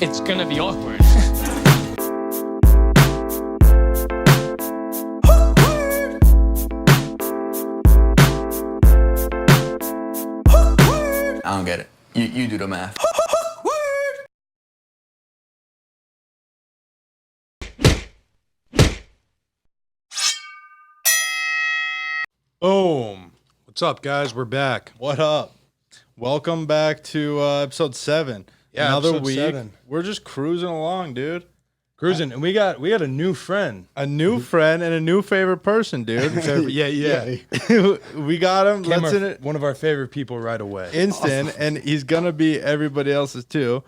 It's gonna be awkward. I don't get it. You do the math. Boom. What's up, guys? We're back. What up? Welcome back to episode 7. Yeah, another episode week. 7. We're just cruising along, dude. Cruising, and we got a new friend. A new friend and a new favorite person, dude. Yeah. We got him. One of our favorite people right away. Instant, and he's gonna be everybody else's too.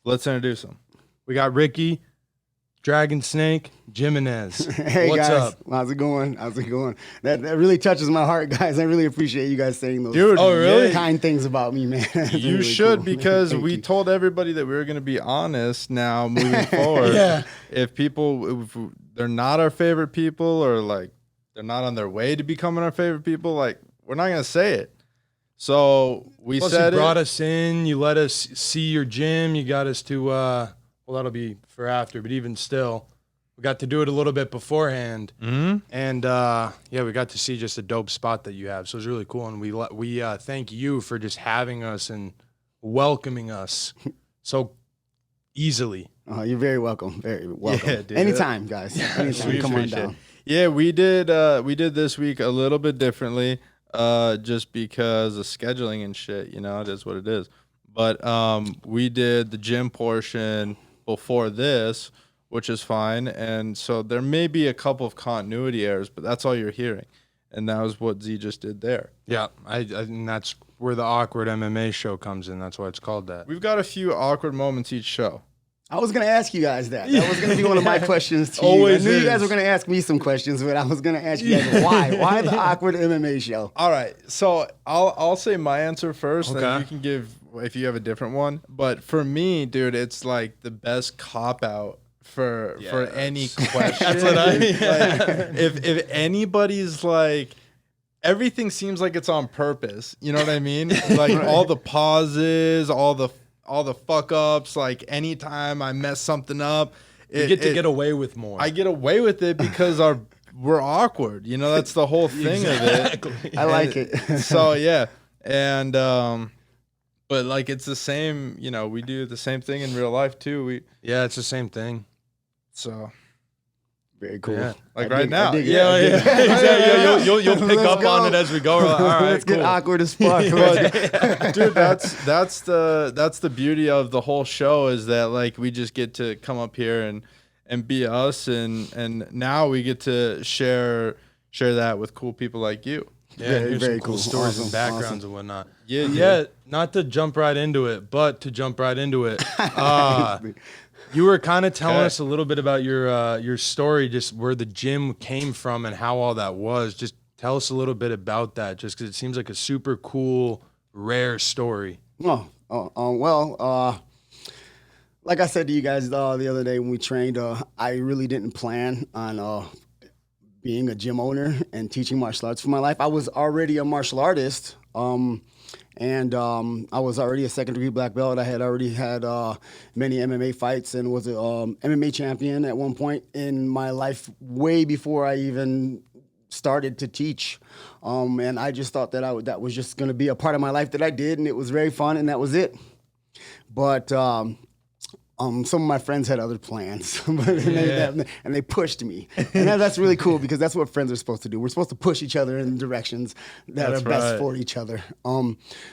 Let's introduce him. We got Ricky, Dragon Snake, Jimenez. Hey What's guys, up? how's it going? That really touches my heart, guys. I really appreciate you guys saying those Dude, oh, really? kind things about me, man. That's You really should, cool. because Thank we you. told everybody that we were gonna be honest now moving forward. Yeah. If they're not our favorite people, or like they're not on their way to becoming our favorite people, like we're not gonna say it. So we Plus, said you brought it. us in. You let us see your gym. You got us to, well, that'll be for after, but even still, we got to do it a little bit beforehand. Mhm. And, yeah, we got to see just a dope spot that you have. So it was really cool. And we thank you for just having us and welcoming us so easily. You're very welcome. Very welcome. Yeah, dude. Anytime, guys. Anytime. We Come on appreciate down. it. Yeah, we did this week a little bit differently, just because of scheduling and shit. You know, it is what it is. But we did the gym portion before this, which is fine. And so there may be a couple of continuity errors, but that's all you're hearing. And that was what Z just did there. Yeah, and that's where the awkward MMA show comes in. That's why it's called that. We've got a few awkward moments each show. I was going to ask you guys that. That was going to be one of my questions to you. Always I knew you guys is. were going to ask me some questions, but I was going to ask you guys why. Why the awkward MMA show? All right, so I'll say my answer first, Okay. then you can give if you have a different one. But for me, dude, it's like the best cop out for any question. That's what I mean. Like, if anybody's like, everything seems like it's on purpose. You know what I mean? Like all the pauses, all the fuck ups. Like anytime I mess something up, You get to get away with more. I get away with it because we're awkward. You know, that's the whole thing of it. I like it. So yeah, and but like it's the same. You know, we do the same thing in real life too. Yeah, it's the same thing. So Very cool. Yeah. like I right dig- now, I dig it. Yeah, I dig it. exactly. You'll pick Let's up go. on it as we go. We're like, all right, Let's get cool. awkward as fuck. But, dude, that's the beauty of the whole show, is that like we just get to come up here and be us, and now we get to share that with cool people like you. Yeah, Very, here's very some cool cool. stories Awesome, and backgrounds awesome. and whatnot. Yeah, Yeah, not to jump right into it, but to jump right into it. You were kind of telling us a little bit about your story, just where the gym came from and how all that was. Just tell us a little bit about that, just because it seems like a super cool, rare story. Well, like I said to you guys the other day when we trained, I really didn't plan on being a gym owner and teaching martial arts for my life. I was already a martial artist, and I was already a second-degree black belt. I had already had many MMA fights and was a MMA champion at one point in my life, way before I even started to teach. And I just thought that that was just going to be a part of my life that I did, and it was very fun, and that was it. But some of my friends had other plans, and they pushed me. And that's really cool, because that's what friends are supposed to do. We're supposed to push each other in directions that That's are best right. for each other.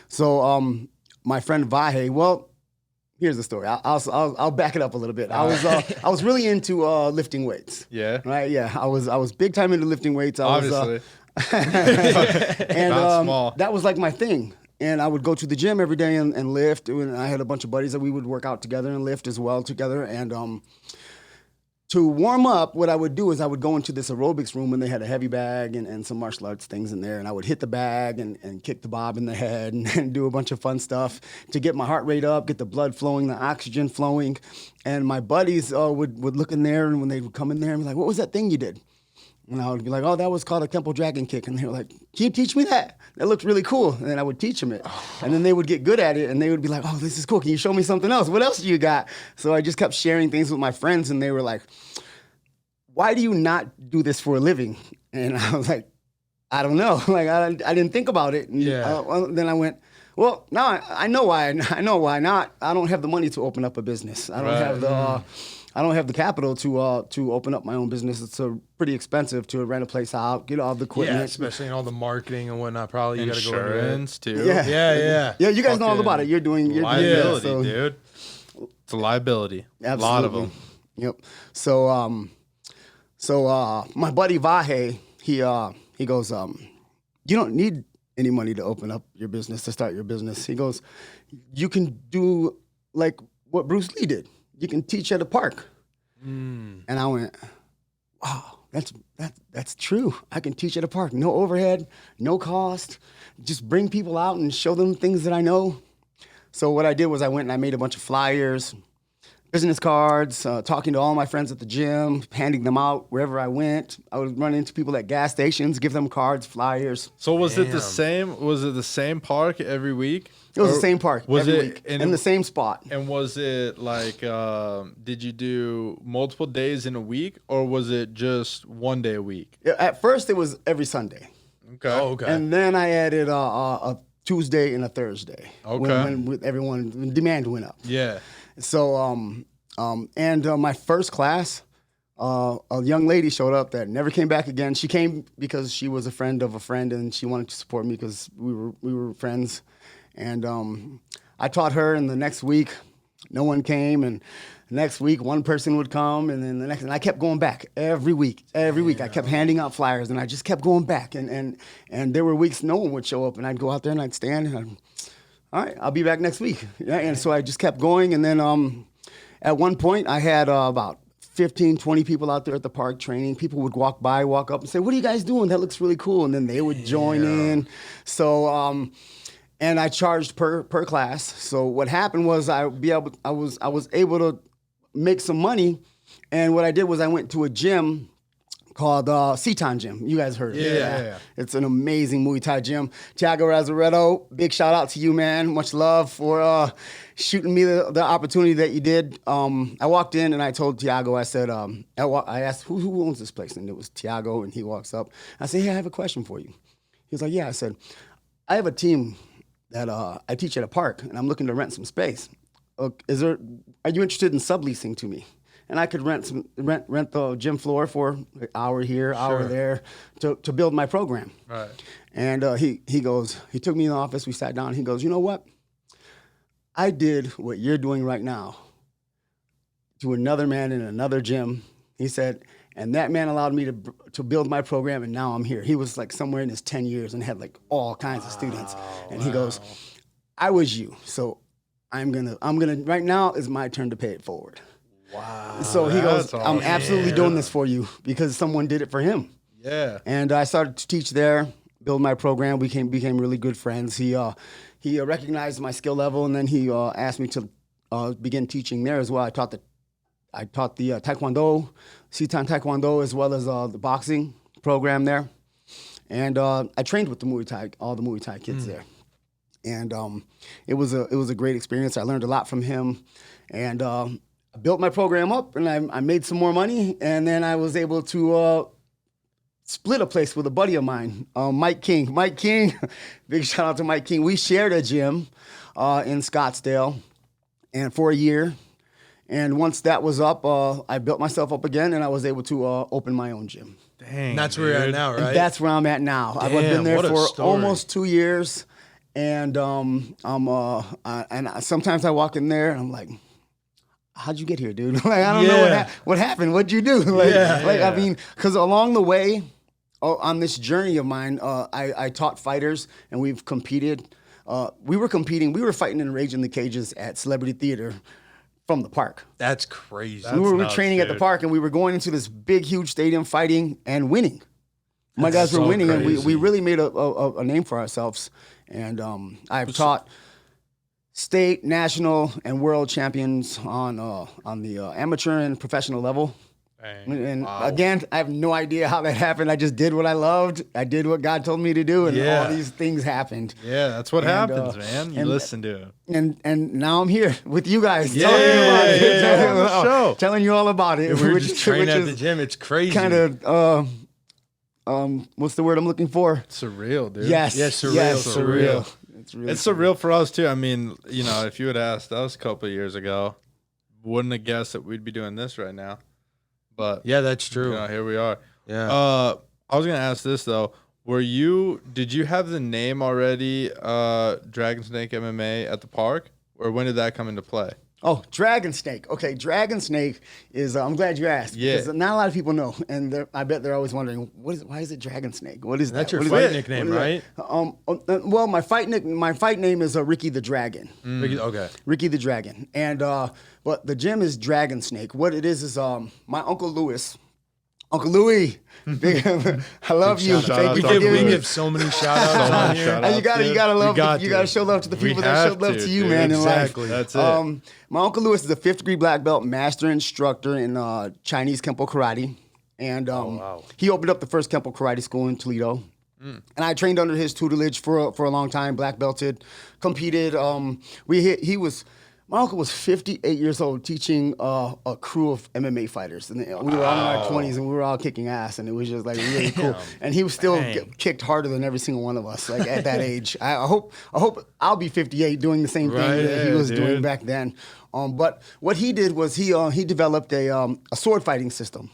So my friend Vahe, well, here's the story. I'll back it up a little bit. I was really into lifting weights. Yeah. Right. Yeah. I was big time into lifting weights. Obviously. And Not small. that was like my thing. And I would go to the gym every day and lift. And I had a bunch of buddies that we would work out together and lift as well together. And to warm up, what I would do is I would go into this aerobics room, and they had a heavy bag and some martial arts things in there. And I would hit the bag and kick the bob in the head and do a bunch of fun stuff to get my heart rate up, get the blood flowing, the oxygen flowing. And my buddies would look in there, and when they would come in there and be like, "What was that thing you did?" And I would be like, oh, that was called a temple dragon kick. And they were like, can you teach me that? That looks really cool. And then I would teach them it. And then they would get good at it and they would be like, oh, this is cool. Can you show me something else? What else do you got? So I just kept sharing things with my friends and they were like, why do you not do this for a living? And I was like, I don't know. Like, I didn't think about it. And, then I went, well, now I know why. I know why not. I don't have the money to open up a business. I don't have the... I don't have the capital to open up my own business. It's pretty expensive to rent a place out, get all the equipment. Yeah, especially in all the marketing and whatnot. Probably you got to go into Insurance too. Yeah. Yeah, you guys know all about it. You're doing liability, so, dude. It's a liability. Absolutely. A lot of them. Yep. So my buddy Vahe, he goes, you don't need any money to open up your business, to start your business. He goes, you can do like what Bruce Lee did. You can teach at a park. And I went, wow, that's true. I can teach at a park. No overhead, no cost. Just bring people out and show them things that I know. So what I did was I went and I made a bunch of flyers, business cards, talking to all my friends at the gym, handing them out wherever I went. I would run into people at gas stations, give them cards, flyers. So was it the same? Was it the same park every week? It was the same park every week, in the same spot. And was it like, did you do multiple days in a week, or was it just one day a week? At first, it was every Sunday. Okay. Oh, okay. And then I added a Tuesday and a Thursday. Okay. When demand went up. Yeah. So, my first class, a young lady showed up that never came back again. She came because she was a friend of a friend, and she wanted to support me because we were friends. And I taught her, and the next week, no one came, and the next week, one person would come, and then the next, and I kept going back every week. Every week, I kept handing out flyers, and I just kept going back. And there were weeks no one would show up, and I'd go out there and I'd stand, and all right, I'll be back next week. Yeah, and so I just kept going, and then at one point, I had about 15, 20 people out there at the park training. People would walk up and say, what are you guys doing? That looks really cool. And then they would join in. So, and I charged per class. So what happened was I was able to make some money. And what I did was I went to a gym called Seton Gym. You guys heard of it. Yeah. It's an amazing Muay Thai gym. Tiago Razzaretto, big shout out to you, man. Much love for shooting me the opportunity that you did. I walked in and I told Tiago, I said, I asked, who owns this place? And it was Tiago, and he walks up. I said, hey, I have a question for you. He was like, yeah. I said, I have a team that I teach at a park, and I'm looking to rent some space. Are you interested in subleasing to me? And I could rent the gym floor for an hour here, hour there, to build my program. Right. And he took me in the office, we sat down, he goes, you know what? I did what you're doing right now to another man in another gym. He said, and that man allowed me to build my program, and now I'm here. He was like somewhere in his 10 years and had like all kinds of students. And he goes, I was you, so I'm gonna right now is my turn to pay it forward. Wow. So he goes, I'm absolutely doing this for you because someone did it for him. Yeah. And I started to teach there, build my program. We became really good friends. He recognized my skill level, and then he asked me to begin teaching there as well. I taught the Taekwondo, Seton Taekwondo, as well as the boxing program there. And I trained with all the Muay Thai kids there. And it was a great experience. I learned a lot from him. And I built my program up, and I made some more money. And then I was able to split a place with a buddy of mine, Mike King. Mike King, big shout out to Mike King. We shared a gym in Scottsdale, and for a year. And once that was up, I built myself up again, and I was able to open my own gym. Dang. And that's where you're at now, right? And that's where I'm at now. I've been there for almost 2 years, and sometimes I walk in there and I'm like, how'd you get here, dude? Like, I don't know what happened. What'd you do? I mean, because along the way, on this journey of mine, I taught fighters, and we've competed. We were fighting in Rage in the Cages at Celebrity Theater from the park. That's crazy. We were training at the park, and we were going into this big, huge stadium fighting and winning. My guys were winning, and we really made a name for ourselves. And I've taught state, national, and world champions on the amateur and professional level. And again, I have no idea how that happened. I just did what I loved. I did what God told me to do, and all these things happened. Yeah, that's what happens, man. You listen to it. And now I'm here with you guys, telling you all about it. We're just training at the gym. It's crazy. Kind of, what's the word I'm looking for? Surreal, dude. Yes, surreal. Yes, surreal. It's surreal for us too. I mean, if you had asked us a couple of years ago, wouldn't have guessed that we'd be doing this right now. But yeah, that's true. Here we are. Yeah. I was gonna ask this though. Did you have the name already, Dragon Snake MMA at the park, or when did that come into play? Oh, Dragon Snake. Okay, Dragon Snake is. I'm glad you asked. Yeah. Because not a lot of people know, and I bet they're always wondering, why is it Dragon Snake? What is that? That's your What is fight that? nickname, right? Well, my fight name is Ricky the Dragon. Okay. Ricky the Dragon, and but the gym is Dragon Snake. What it is my Uncle Louis. Uncle Louis, I love you. Thank you for giving We me. give so many shout outs on here. And you gotta love. You gotta show love to the people that showed love to you, man. Exactly. In life. That's it. My Uncle Louis is a 5th degree black belt master instructor in Chinese Kempo karate, and he opened up the first Kempo karate school in Toledo. And I trained under his tutelage for a long time. Black belted, competed. My uncle was 58 years old teaching a crew of MMA fighters. And we were all in our 20s and we were all kicking ass, and it was just like really cool. And he was still kicked harder than every single one of us, like at that age. I hope I'll be 58 doing the same thing that he was doing back then. But what he did was he developed a sword fighting system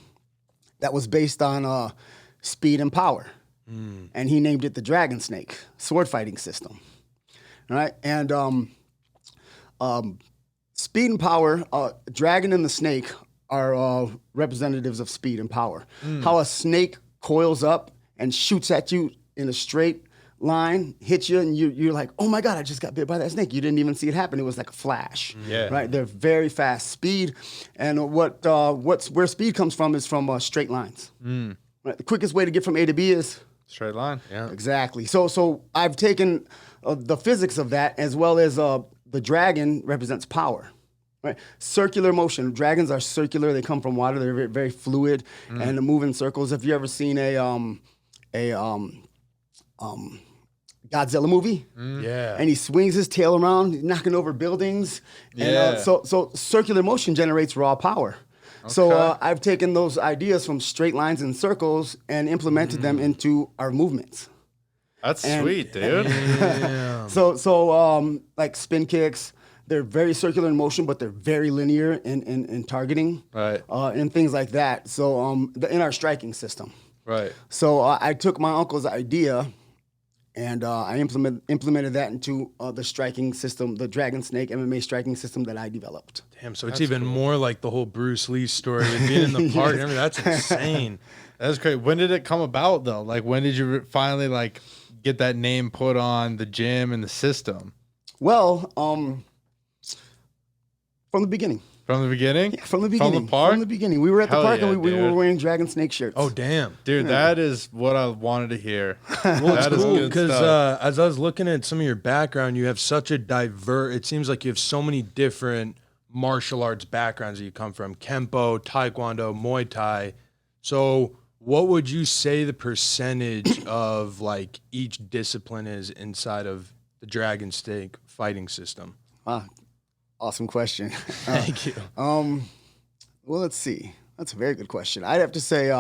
that was based on speed and power. And he named it the Dragon Snake sword fighting system. All right? And speed and power, dragon and the snake are representatives of speed and power. How a snake coils up and shoots at you in a straight line, hits you, and you're like, oh my God, I just got bit by that snake. You didn't even see it happen. It was like a flash. Right? They're very fast. Speed, and where speed comes from is from straight lines. Right? The quickest way to get from A to B is straight line. Yeah. Exactly. So I've taken the physics of that, as well as the dragon represents power, right? Circular motion. Dragons are circular. They come from water. They're very, very fluid and they move in circles. Have you ever seen a Godzilla movie? Yeah. And he swings his tail around, knocking over buildings. And, so circular motion generates raw power. Okay. So I've taken those ideas from straight lines and circles and implemented them into our movements. That's sweet, dude. So like spin kicks, they're very circular in motion, but they're very linear in targeting, right? And things like that. So in our striking system, right? So I took my uncle's idea, and I implemented that into the striking system, the Dragon Snake MMA striking system that I developed. Damn, so it's even more like the whole Bruce Lee story with being in the park. I mean, that's insane. That's great. When did it come about though? Like, when did you finally get that name put on the gym and the system? Well, from the beginning. From the beginning? Yeah, from the beginning. From the park? From the beginning. We were at the park and we dude. were wearing Dragon Snake shirts. Oh, damn. Dude, that is what I wanted to hear. Well, it's That is cool good because stuff. as I was looking at some of your background, you have such a it seems like you have so many different martial arts backgrounds that you come from. Kempo, Taekwondo, Muay Thai. So what would you say the percentage of each discipline is inside of the Dragon Snake fighting system? Awesome question. Thank you. Well, let's see. That's a very good question. I'd have to say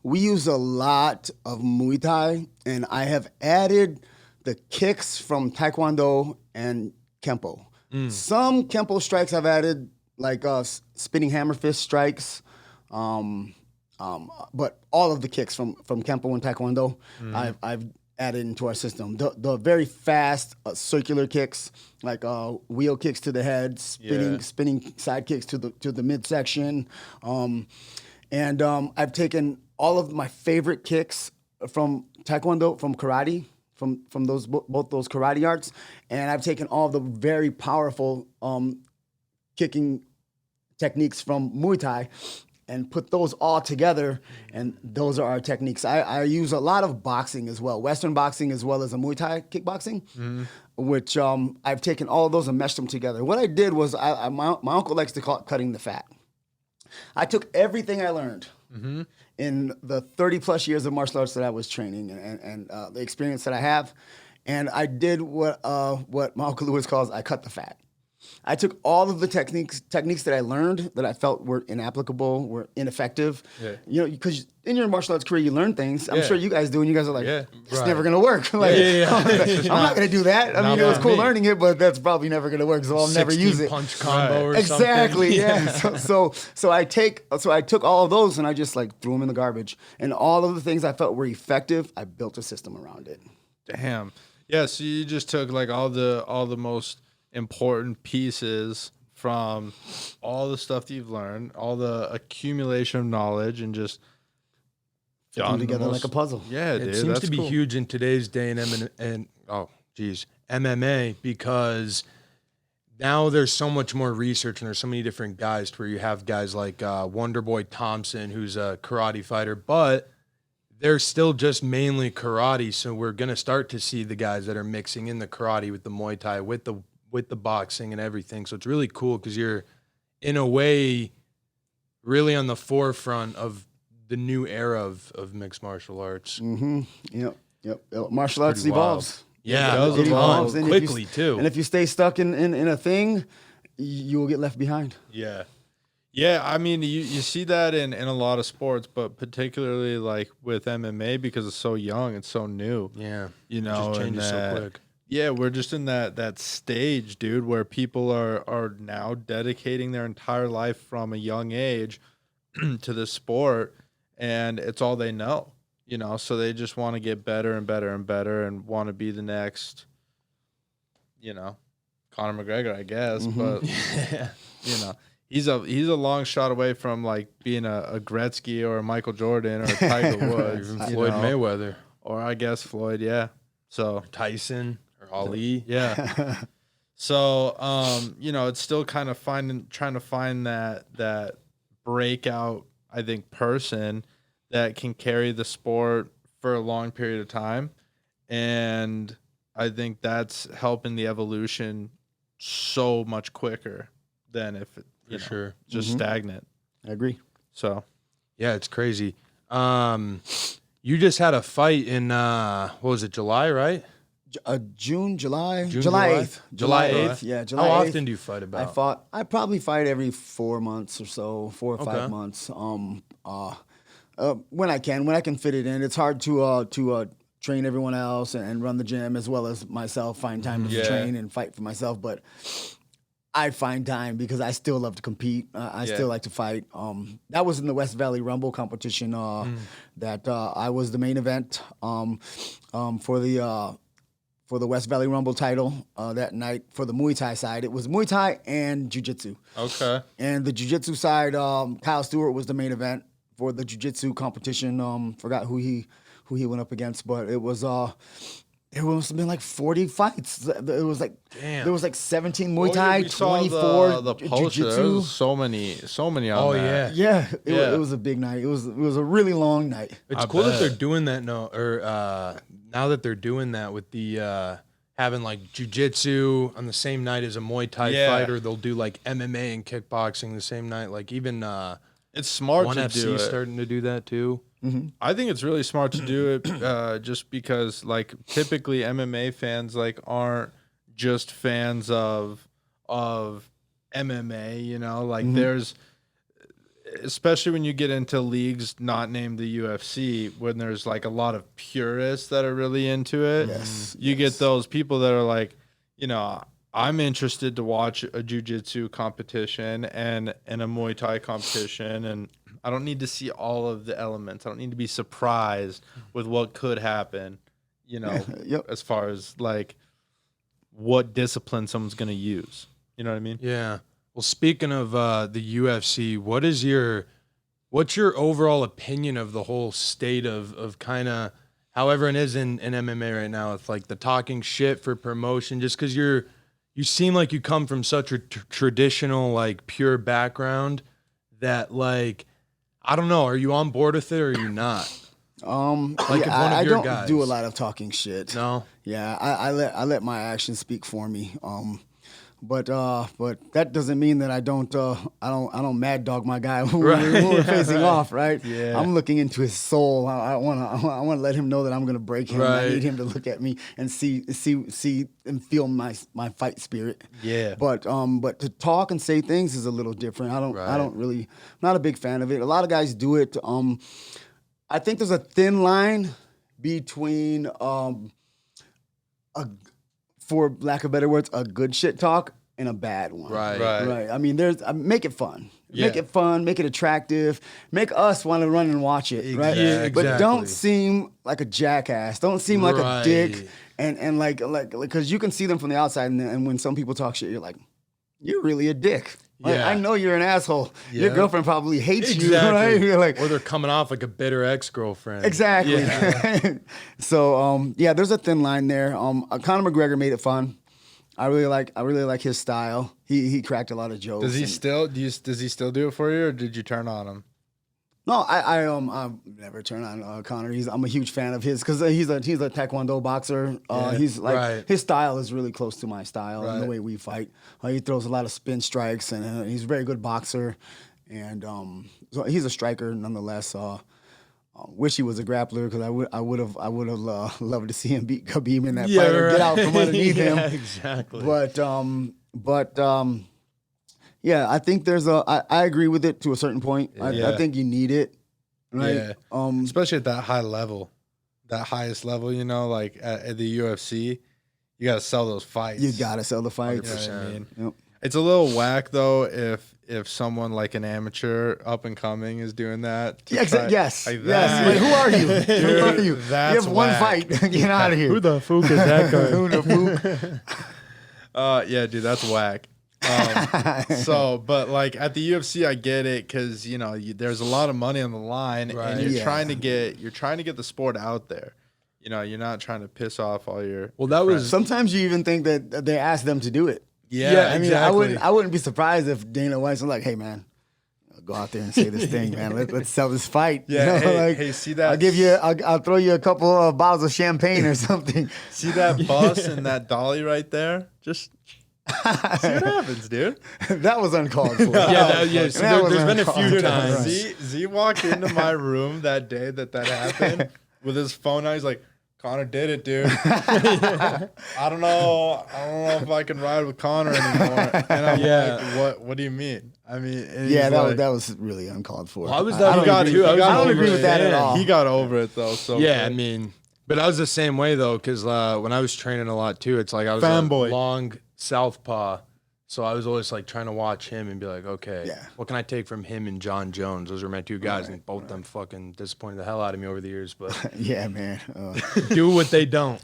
we use a lot of Muay Thai, and I have added the kicks from Taekwondo and Kempo. Some Kempo strikes I've added, like spinning hammer fist strikes, but all of the kicks from Kempo and Taekwondo, I've added into our system. The very fast circular kicks, like wheel kicks to the head, spinning side kicks to the midsection, and I've taken all of my favorite kicks from Taekwondo, from karate, from both those karate arts, and I've taken all the very powerful kicking techniques from Muay Thai and put those all together, and those are our techniques. I use a lot of boxing as well, Western boxing as well as a Muay Thai kickboxing, which I've taken all of those and meshed them together. What I did was, my uncle likes to call it cutting the fat. I took everything I learned in the 30 plus years of martial arts that I was training and the experience that I have, and I did what Malcolm Lewis calls I cut the fat. I took all of the techniques that I learned that I felt were inapplicable, were ineffective. Yeah. You know, because in your martial arts career, you learn things. I'm Yeah. sure you guys do, and you guys are like, Yeah. it's never going to work. Like, I'm not going to do that. I mean, it was cool learning it, but that's probably never going to work, so I'll never use it. Punch combo or Exactly, something. yeah. So I took all of those and I just like threw them in the garbage. And all of the things I felt were effective, I built a system around it. Damn. Yeah, so you just took like all the most important pieces from all the stuff that you've learned, all the accumulation of knowledge, and just Put them together like a puzzle. Yeah, It dude, seems that's to be cool. huge in today's day in MMA because now there's so much more research and there's so many different guys to where you have guys like Wonderboy Thompson, who's a karate fighter, but they're still just mainly karate. So we're gonna start to see the guys that are mixing in the karate with the Muay Thai, with the boxing and everything. So it's really cool because you're in a way really on the forefront of the new era of mixed martial arts. Mm-hmm. Yep. Martial arts Pretty wild. evolves. Yeah, It does it evolve evolves And if you- quickly too. And if you stay stuck in a thing, you will get left behind. Yeah. Yeah, I mean, you see that in a lot of sports, but particularly like with MMA because it's so young, it's so new. Yeah, You it know, just and changes so quick. Yeah, we're just in that stage, dude, where people are now dedicating their entire life from a young age to this sport, and it's all they know, you know. So they just want to get better and better and better, and want to be the next, you know, Conor McGregor, I guess. But you know, he's a long shot away from like being a Gretzky or a Michael Jordan or a Tiger Woods, Even you Floyd know, Mayweather, or I guess Floyd. Yeah. So Tyson, or Ali. yeah. So, you know, it's still kind of trying to find that breakout, I think, person that can carry the sport for a long period of time. And I think that's helping the evolution so much quicker than if it, you know, sure. just stagnant. I agree. So, Yeah, it's crazy. You just had a fight in what was it, July, right? July 8th. July 8th? Yeah, July How 8th. often do you fight about? I probably fight every 4 months or so, 4 or 5 Okay. months. When I can fit it in. It's hard to train everyone else and run the gym as well as myself, find time to Yeah. train and fight for myself. But I find time because I still love to compete. I still like to fight. That was in the West Valley Rumble competition that I was the main event for the West Valley Rumble title that night for the Muay Thai side. It was Muay Thai and Jiu-Jitsu. okay. And the Jiu-Jitsu side, Kyle Stewart was the main event for the Jiu-Jitsu competition. Forgot who he went up against, but it was there must have been like 40 fights. It was like Damn. there was like 17 Muay Thai, we saw 24 the poster. There Jiu-Jitsu. was so many on Oh, that. yeah. Yeah, it was a big night. It was a really long night. It's I cool that they're bet. doing that now, or now that they're doing that with the having like jujitsu on the same night as a Muay Thai Yeah. fight, or they'll do like MMA and kickboxing the same night. Like even It's smart ONE to FC do it. starting to do that too. I think it's really smart to do it just because like typically MMA fans like aren't just fans of MMA, you know, like there's especially when you get into leagues not named the UFC, when there's like a lot of purists that are really into it. Yes, You get those people that are like, you know, I'm interested to watch a jiu-jitsu competition and a Muay Thai competition, and I don't need to see all of the elements. I don't need to be surprised with what could happen, you know, Yep. as far as like what discipline someone's going to use. You know what I mean? Yeah. Well, speaking of the UFC, what's your overall opinion of the whole state of kind of how everyone is in MMA right now? It's like the talking shit for promotion, just because you seem like you come from such a traditional, like pure background that like, I don't know, are you on board with it or are you not? Like if one of I your don't guys- do a lot of talking shit. No? Yeah, I let my actions speak for me. But that doesn't mean that I don't mad dog my guy when we're facing off, right? Yeah. I'm looking into his soul. I want to let him know that I'm gonna break him. I Right. need him to look at me and see and feel my fight spirit. Yeah. But to talk and say things is a little different. I don't really, I'm not a big fan of it. A lot of guys do it. I think there's a thin line between for lack of better words, a good shit talk and a bad one. Right. Right. I mean, make it fun. Yeah. Make it fun. Make it attractive. Make us want to run and watch it. Right. Yeah, But exactly. don't seem like a jackass. Don't seem like a Right. dick. And like because you can see them from the outside, and when some people talk shit, you're like, you're really a dick. Like, Yeah. I know you're an asshole. Your Yeah. girlfriend probably hates you, Exactly. right? You're like, Or they're coming off like a bitter ex-girlfriend. exactly. Yeah. So yeah, there's a thin line there. Conor McGregor made it fun. I really like his style. He cracked a lot of jokes. Does he and- still does he still do it for you, or did you turn on him? No, I never turn on Conor. I'm a huge fan of his because he's a Taekwondo boxer. He's like right. his style is really close to my style and the Right. way we fight. He throws a lot of spin strikes and he's a very good boxer. And so he's a striker nonetheless. Wish he was a grappler because I would have loved to see him beat Khabib in that fight or get out from underneath yeah, him. exactly. But yeah, I think I agree with it to a certain point. Yeah. I think you need it, right? Yeah. Especially at that high level, that highest level, you know, like at the UFC, you got to sell those fights. You gotta sell the fights. You know what I mean? Yep. It's a little whack though if someone like an amateur up and coming is doing that. to Yeah, try- yes, like yes. that. Like, who are you? Who are you? that's you have one whack. fight. Get out of here. Who the fuck is that guy? Who the fook? Yeah, dude, that's whack. But like at the UFC, I get it because you know there's a lot of money on the line, Right. and you're Yeah. trying to get the sport out there. You know, you're not trying to piss off all your. Well, that was Sometimes you even think that they ask them to do it. Yeah, I mean, exactly. I wouldn't be surprised if Dana White's like, "Hey, man, go out there and say this thing, man. Let's sell this fight." Yeah, You know, hey, see that- I'll throw you a couple of bottles of champagne or something. See that bus and that dolly right there? Just see what happens, dude. That was uncalled for. yeah. So That was there's been a few uncalled for. times. Z walked into my room that day that happened with his phone out. He's like, Connor did it, dude. I don't know if I can ride with Connor anymore. And I'm like, what do you mean? I mean, and Yeah, he's that like- was really uncalled for. Well, I was I that don't guy agree- too. I was I don't over agree with it. that at Yeah. all. He got over it though. So Yeah, I mean, but I was the same way though, because when I was training a lot too, it's like I was Fanboy. a long southpaw, so I was always like trying to watch him and be like, okay, Yeah. what can I take from him and John Jones? Those are my two guys, and both them fucking disappointed the hell out of me over the years. But Yeah, man. do what they don't.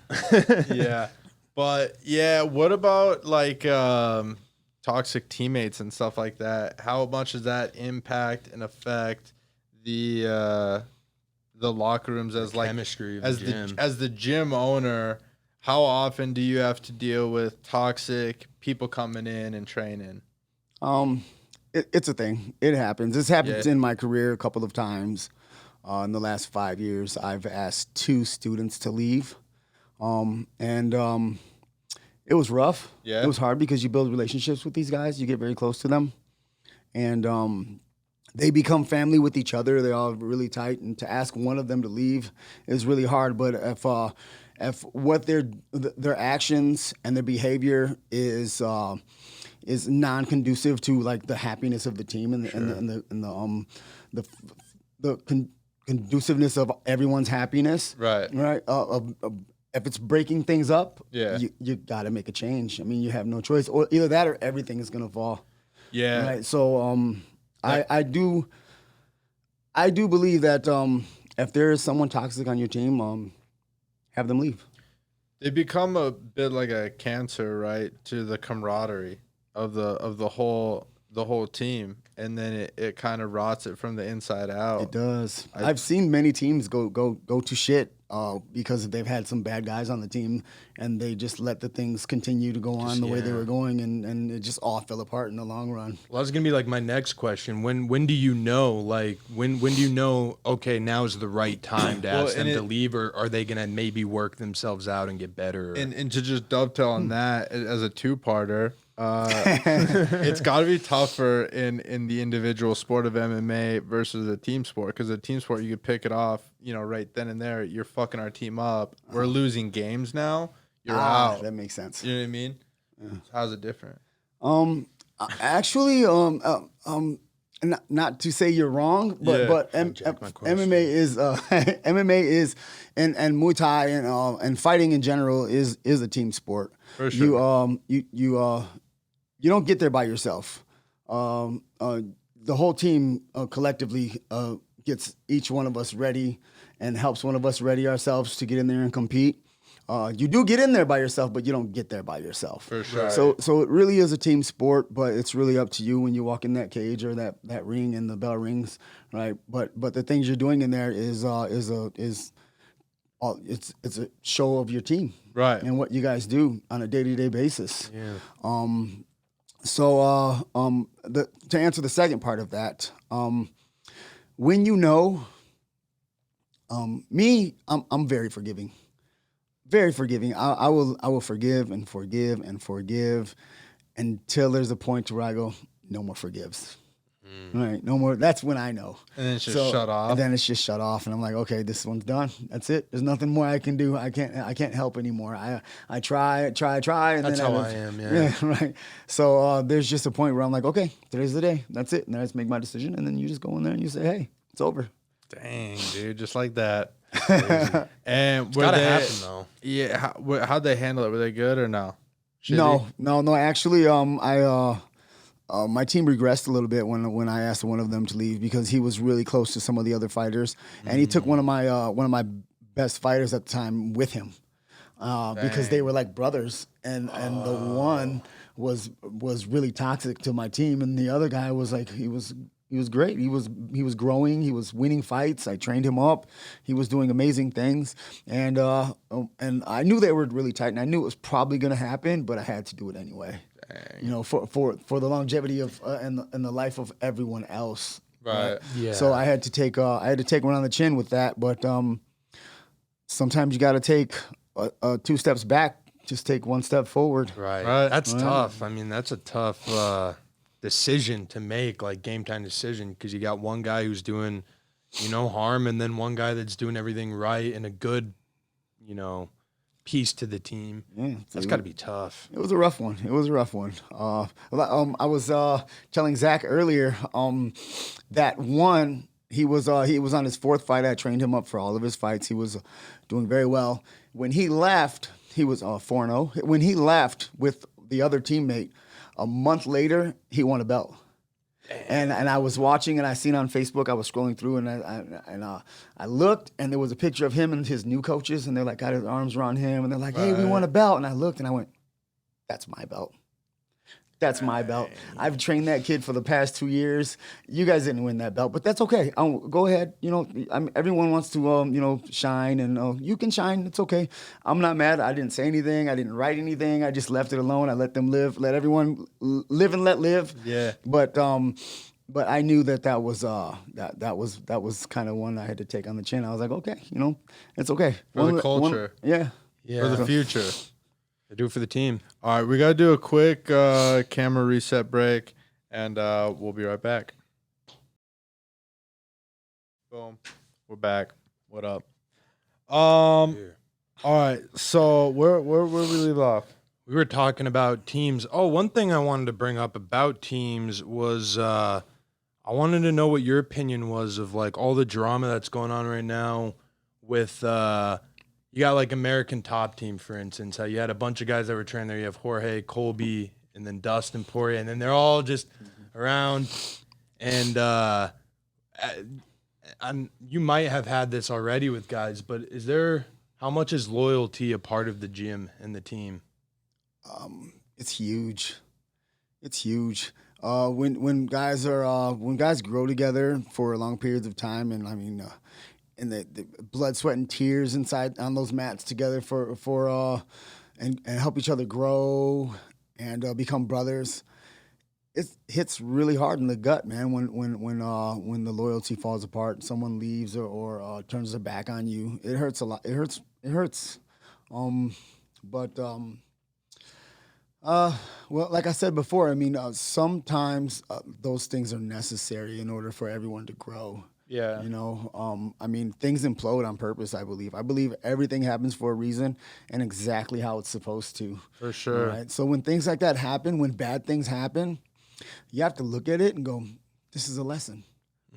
yeah. But yeah, what about like toxic teammates and stuff like that? How much does that impact and affect the locker rooms as like Chemistry of as the gym. as the gym owner? How often do you have to deal with toxic people coming in and training? It's a thing. It happens. It's happened Yeah. in my career a couple of times. In the last 5 years, I've asked 2 students to leave, and it was rough. Yeah. It was hard because you build relationships with these guys. You get very close to them, and they become family with each other. They're all really tight, and to ask one of them to leave is really hard. But if what their actions and their behavior is non-conducive to like the happiness of the team and the conduciveness of everyone's happiness, Right. Right. If it's breaking things up, Yeah. you got to make a change. I mean, you have no choice, or either that or everything is gonna fall. Yeah. Right. So I do believe that if there is someone toxic on your team, have them leave. They become a bit like a cancer, right, to the camaraderie of the whole team, and then it kind of rots it from the inside out. It does. I've seen many teams go to shit because they've had some bad guys on the team, and they just let the things continue to go on the way they were going, and it just all fell apart in the long run. Well, that's gonna be like my next question. When do you know? Like when do you know? Okay, now is the right time to Well, ask them and to leave, or are they gonna maybe work themselves out and get better? And to just dovetail on that as a two-parter, it's got to be tougher in the individual sport of MMA versus a team sport, because a team sport you could pick it off, right then and there. You're fucking our team up. We're losing games now. You're out. That makes sense. You know what I mean? Yeah. How's it different? Actually, not to say you're wrong, but MMA is MMA is and Muay Thai and fighting in general is a team sport. For sure. You don't get there by yourself. The whole team collectively gets each one of us ready and helps one of us ready ourselves to get in there and compete. You do get in there by yourself, but you don't get there by yourself. For sure. So it really is a team sport, but it's really up to you when you walk in that cage or that ring and the bell rings, right? But the things you're doing in there is it's a show of your team, right? And what you guys do on a day-to-day basis. Yeah. To answer the second part of that, when I'm very forgiving. Very forgiving. I will forgive and forgive and forgive until there's a point where I go, no more forgives. Right, no more. That's when I know. And then it's just shut off. And then it's just shut off, and I'm like, okay, this one's done. That's it. There's nothing more I can do. I can't help anymore. I try, and that's then how I am. Yeah, right. So there's just a point where I'm like, okay, today's the day. That's it. And I just make my decision, and then you just go in there and you say, hey, it's over. Dang, dude, just like that. And it's gotta happen though. Yeah, how'd they handle it? Were they good or no? No. Actually, my team regressed a little bit when I asked one of them to leave, because he was really close to some of the other fighters, and he took one of my best fighters at the time with him, because they were like brothers, and the one was really toxic to my team, and the other guy was like he was great. He was growing. He was winning fights. I trained him up. He was doing amazing things, and I knew they were really tight, and I knew it was probably going to happen, but I had to do it anyway. Dang. For the longevity of and the life of everyone else. Right. Yeah. So I had to take one on the chin with that, but sometimes you got to take 2 steps back. Just take 1 step forward. Right. That's tough. I mean, that's a tough decision to make, like game time decision, because you got one guy who's doing, harm, and then one guy that's doing everything right and a good, piece to the team. Yeah, that's got to be tough. It was a rough one. I was telling Zach earlier that he was on his 4th fight. I trained him up for all of his fights. He was doing very well. When he left, he was 4-0. When he left with the other teammate, a month later, he won a belt. And I was watching, and I seen on Facebook. I was scrolling through, and I looked, and there was a picture of him and his new coaches, and they're like got his arms around him, and they're like, "Hey, we won a belt." And I looked, and I went, "That's my belt. That's my belt. I've trained that kid for the past 2 years. You guys didn't win that belt, but that's okay. Go ahead. Everyone wants to, shine, and you can shine. It's okay. I'm not mad. I didn't say anything. I didn't write anything. I just left it alone. I let them live. Let everyone live and let live. Yeah. But I knew that was that was kind of one I had to take on the chin. I was like, okay, it's okay for the culture. Yeah. For the future. They do it for the team. All right, we got to do a quick camera reset break, and we'll be right back. Boom. We're back. What up? All right, so where we leave off? We were talking about teams. Oh, one thing I wanted to bring up about teams was I wanted to know what your opinion was of like all the drama that's going on right now with you got like American Top Team, for instance, how you had a bunch of guys that were training there. You have Jorge, Colby, and then Dustin Poirier, and then they're all just around. And you might have had this already with guys, but how much is loyalty a part of the gym and the team? It's huge. It's huge. When guys grow together for long periods of time, and I mean, and the blood, sweat, and tears inside on those mats together and help each other grow and become brothers. It hits really hard in the gut, man. When the loyalty falls apart, someone leaves or turns their back on you, it hurts a lot. It hurts. Well, like I said before, I mean, sometimes those things are necessary in order for everyone to grow. Yeah. You know, I mean, things implode on purpose, I believe. I believe everything happens for a reason and exactly how it's supposed to. For sure. Right? So when things like that happen, when bad things happen, you have to look at it and go, this is a lesson.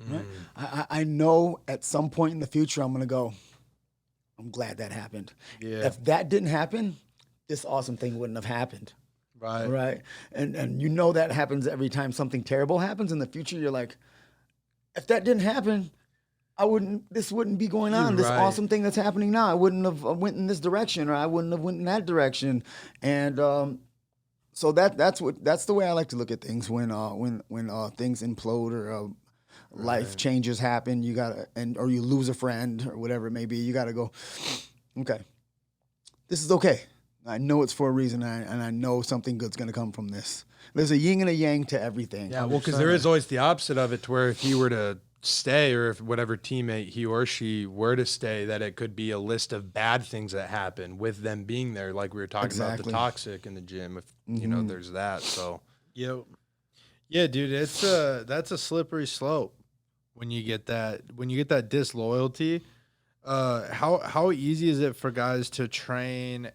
Right? I know at some point in the future, I'm going to go, I'm glad that happened. Yeah. If that didn't happen, this awesome thing wouldn't have happened. Right. Right. And you know that happens every time something terrible happens in the future. You're like, if that didn't happen, this wouldn't be going on. This Right. awesome thing that's happening now, I wouldn't have went in this direction, or I wouldn't have went in that direction. And so that's the way I like to look at things when things implode or life changes happen. You gotta or you lose a friend or whatever it may be. You gotta go, okay, this is okay. I know it's for a reason, and I know something good's going to come from this. There's a yin and a yang to everything. Yeah, well, because there is always the opposite of it, to where if he were to stay, or if whatever teammate he or she were to stay, that it could be a list of bad things that happen with them being there, like we were talking about the Exactly. toxic in the gym. If you know, there's that. So Yep. Yeah, dude, that's a slippery slope when you get that disloyalty. How easy is it for guys to train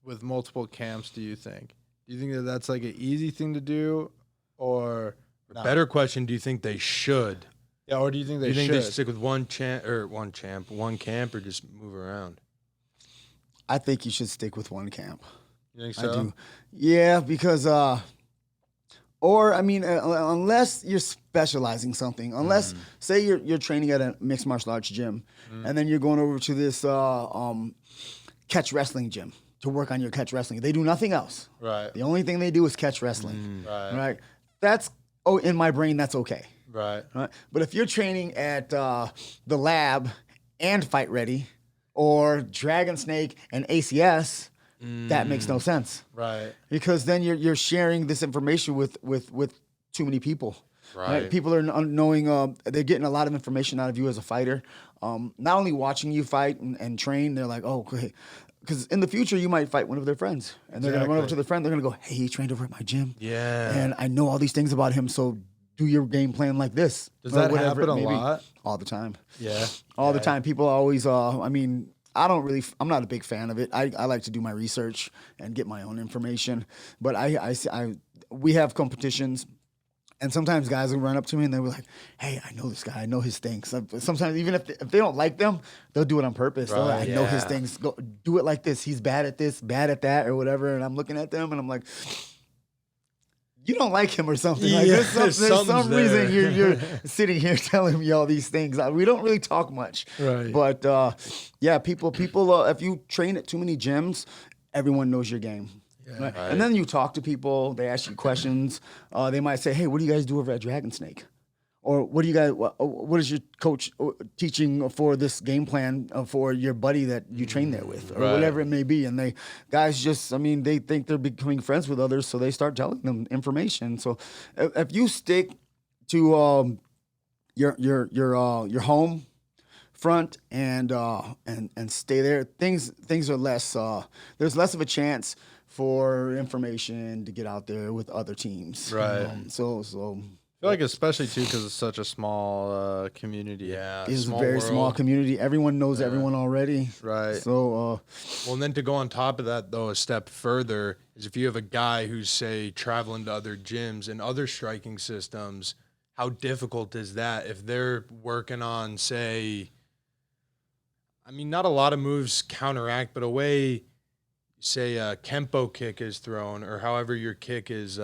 with multiple camps, do you think? Do you think that that's like an easy thing to do, or better question: do you think they should? yeah, or do you think Do they you think should? they stick with one camp, or just move around? I think you should stick with one camp. You think I so? do. Yeah, because or I mean, unless you're specializing something, unless say you're training at a mixed martial arts gym, and then you're going over to this catch wrestling gym to work on your catch wrestling. They do nothing else. Right. The only thing they do is catch wrestling. Right. Right. That's in my brain, that's okay. Right. Right. But if you're training at the lab and Fight Ready, or Dragon Snake and ACS, that makes no sense. Right. Because then you're sharing this information with too many people. Right. People are knowing, they're getting a lot of information out of you as a fighter. Not only watching you fight and train, they're like, oh, okay. Because in the future, you might fight one of their friends. And they're going to run over to their friend. They're going to go, hey, he trained over at my gym. Yeah. And I know all these things about him, so do your game plan like this. Does or that whatever happen it a may be. lot? All the time. Yeah. All the time. People always, I mean, I'm not a big fan of it. I like to do my research and get my own information. But we have competitions, and sometimes guys will run up to me and they'll be like, hey, I know this guy. I know his things. Sometimes even if they don't like them, they'll do it on purpose. They're like, I know his things. Go do it like this. He's bad at this, bad at that, or whatever. And I'm looking at them and I'm like, you don't like him or something. Like, Yeah, there's some something's there. reason you're sitting here telling me all these things. We don't really talk much. Right. But yeah, people. If you train at too many gyms, everyone knows your game. Right? And then you talk to people. They ask you questions. They might say, "Hey, what do you guys do over at Dragon Snake?" Or what do you guys? What is your coach teaching for this game plan for your buddy that you train there with, or whatever it may be? And guys they think they're becoming friends with others, so they start telling them information. So if you stick to your home front and stay there, things are less. There's less of a chance for information to get out there with other teams. Right. So. I feel like especially too because it's such a small community. Yeah. It's a small very world. small community. Everyone knows everyone already. Right. So, Well, and then to go on top of that, though, a step further is if you have a guy who's, say, traveling to other gyms and other striking systems, how difficult is that if they're working on, say, I mean, not a lot of moves counteract, but a way, say, a Kempo kick is thrown, or however your kick is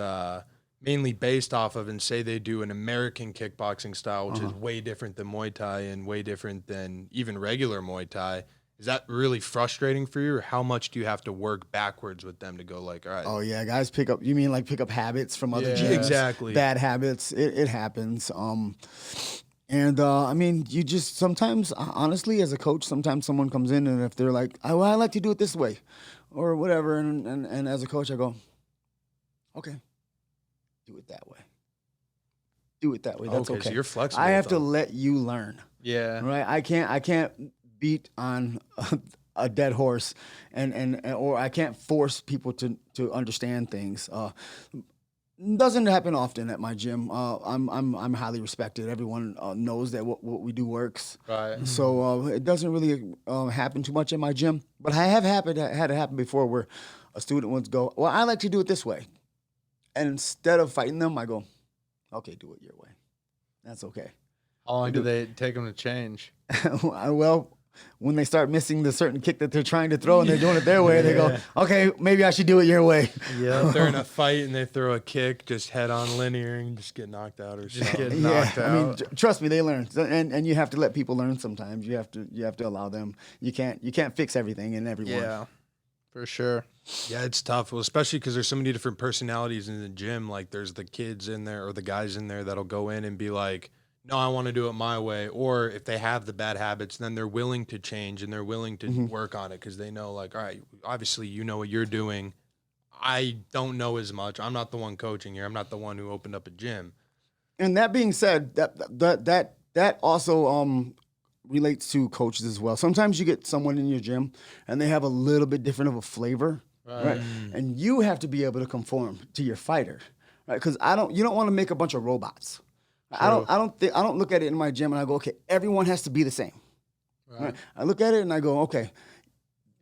mainly based off of, and say they do an American kickboxing style, which is way different than Muay Thai and way different than even regular Muay Thai. Is that really frustrating for you, or how much do you have to work backwards with them to go like, all right? oh yeah, guys pick up. You mean like pick up habits from other gyms? Exactly. Bad habits. It happens. I mean, you just sometimes, honestly, as a coach, sometimes someone comes in and if they're like, I like to do it this way, or whatever, and as a coach, I go, okay, do it that way. Do it that way. That's Okay, okay. so you're flexible I with have to them. let you learn. Yeah. Right? I can't beat on a dead horse, and or I can't force people to understand things. Doesn't happen often at my gym. I'm highly respected. Everyone knows that what we do works. Right. So it doesn't really happen too much at my gym. But I have had it happen before where a student would go, well, I like to do it this way. And instead of fighting them, I go, okay, do it your way. That's okay. How long do they take them to change? Well, when they start missing the certain kick that they're trying to throw and they're doing it their way, they go, okay, maybe I should do it your way. Yeah, if they're in a fight and they throw a kick, just head on linear and just get knocked out or something. Get knocked out. I mean, trust me, they learn, and you have to let people learn sometimes. You have to allow them. You can't fix everything in everyone. Yeah, for sure. Yeah, it's tough. Well, especially because there's so many different personalities in the gym. Like there's the kids in there or the guys in there that'll go in and be like, no, I want to do it my way. Or if they have the bad habits, then they're willing to change and they're willing to work on it because they know, like, all right, obviously you know what you're doing. I don't know as much. I'm not the one coaching here. I'm not the one who opened up a gym. And that being said, that also relates to coaches as well. Sometimes you get someone in your gym and they have a little bit different of a flavor, right? And you have to be able to conform to your fighter, right? Because you don't want to make a bunch of robots. I don't look at it in my gym and I go, okay, everyone has to be the same. Right? I look at it and I go, okay,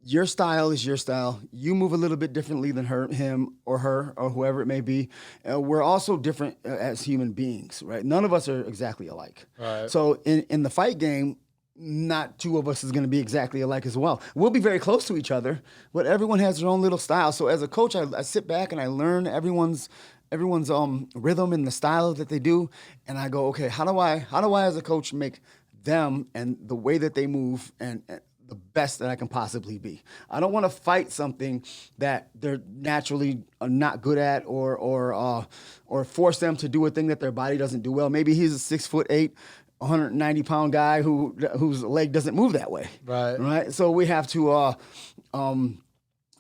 your style is your style. You move a little bit differently than him or her or whoever it may be. We're also different as human beings, right? None of us are exactly alike. Right. So in the fight game, not two of us is going to be exactly alike as well. We'll be very close to each other, but everyone has their own little style. So as a coach, I sit back and I learn everyone's rhythm and the style that they do, and I go, okay, how do I as a coach make them and the way that they move and the best that I can possibly be. I don't want to fight something that they're naturally not good at or force them to do a thing that their body doesn't do well. Maybe he's a 6'8", 190-pound guy whose leg doesn't move that way. Right. So we have to.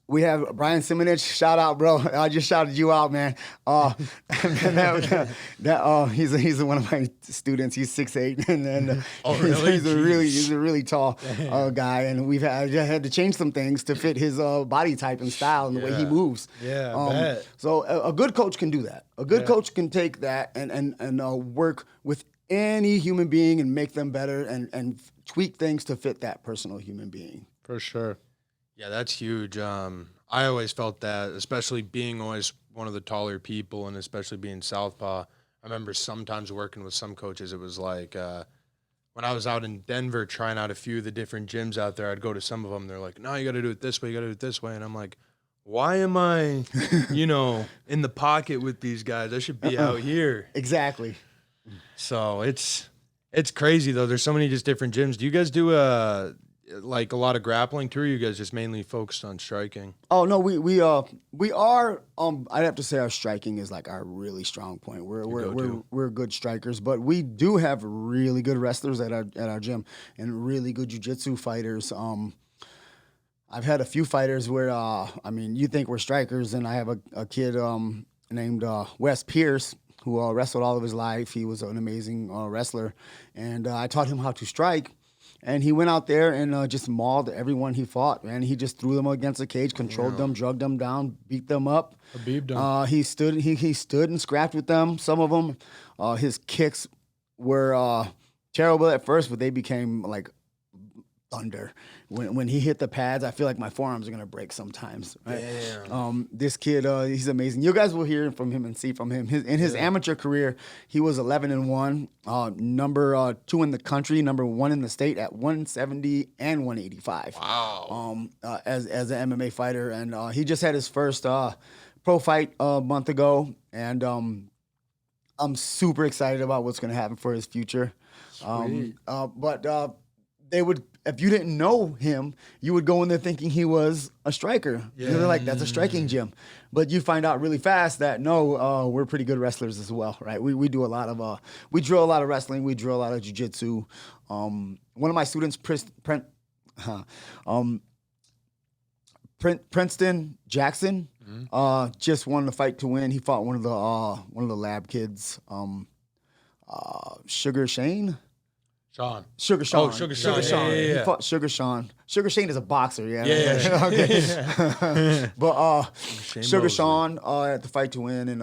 We have Brian Jimenez. Shout out, bro. I just shouted you out, man. He's one of my students. He's 6'8", and then he's a really tall guy. And I just had to change some things to fit his body type and style and the way he moves. Yeah, so a good coach can do that. A good coach can take that and work with any human being and make them better and tweak things to fit that personal human being. for sure. Yeah, that's huge. I always felt that, especially being always one of the taller people and especially being southpaw. I remember sometimes working with some coaches, it was like when I was out in Denver trying out a few of the different gyms out there, I'd go to some of them. They're like, no, you got to do it this way. You got to do it this way. And I'm like, why am I, in the pocket with these guys? I should be out here. Exactly. So it's crazy, though. There's so many just different gyms. Do you guys do like a lot of grappling too, or you guys just mainly focused on striking? Oh no, we are. I'd have to say our striking is like our really strong point. We're good strikers, but we do have really good wrestlers at our gym and really good jiu-jitsu fighters. I've had a few fighters where you think we're strikers, and I have a kid named Wes Pierce who wrestled all of his life. He was an amazing wrestler, and I taught him how to strike. And he went out there and just mauled everyone he fought, man. He just threw them against a cage, controlled them, drugged them down, beat them up. He stood and scrapped with them. Some of them, his kicks were terrible at first, but they became like thunder. When he hit the pads, I feel like my forearms are gonna break sometimes. Right? Damn. This kid, he's amazing. You guys will hear from him and see from him. In his amateur career, he was 11-1, number 2 in the country, number 1 in the state at 170 and 185. Wow. As an MMA fighter, and he just had his first pro fight a month ago, and I'm super excited about what's gonna happen for his future. They would, if you didn't know him, you would go in there thinking he was a striker. Yeah. They're like, that's a striking gym. But you find out really fast that no, we're pretty good wrestlers as well, right? We do a lot of, we drill a lot of wrestling, we drill a lot of jiu-jitsu. One of my students, Princeton Jackson, just won the fight to win. He fought one of the lab kids, Sugar Shane. Sean. Sugar Sean. Oh, Sugar Sugar Sean. Sean. Yeah, yeah, yeah. He fought Sugar Sean. Sugar Shane is a boxer. Yeah. Yeah. Okay. But Sugar Mosley. Sean at the fight to win and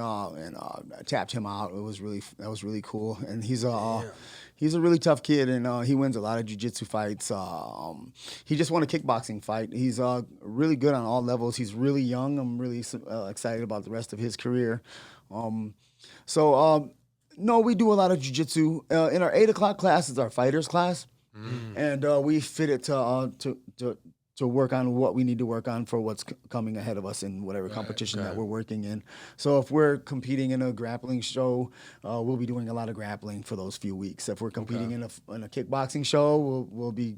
tapped him out. That was really cool. And he's a really tough kid, and he wins a lot of jiu-jitsu fights. He just won a kickboxing fight. He's really good on all levels. He's really young. I'm really excited about the rest of his career. No, we do a lot of jiu-jitsu. In our 8 o'clock class is our fighters class, and we fit it to work on what we need to work on for what's coming ahead of us in whatever competition that we're working in. So if we're competing in a grappling show, we'll be doing a lot of grappling for those few weeks. If we're competing in a kickboxing show, we'll be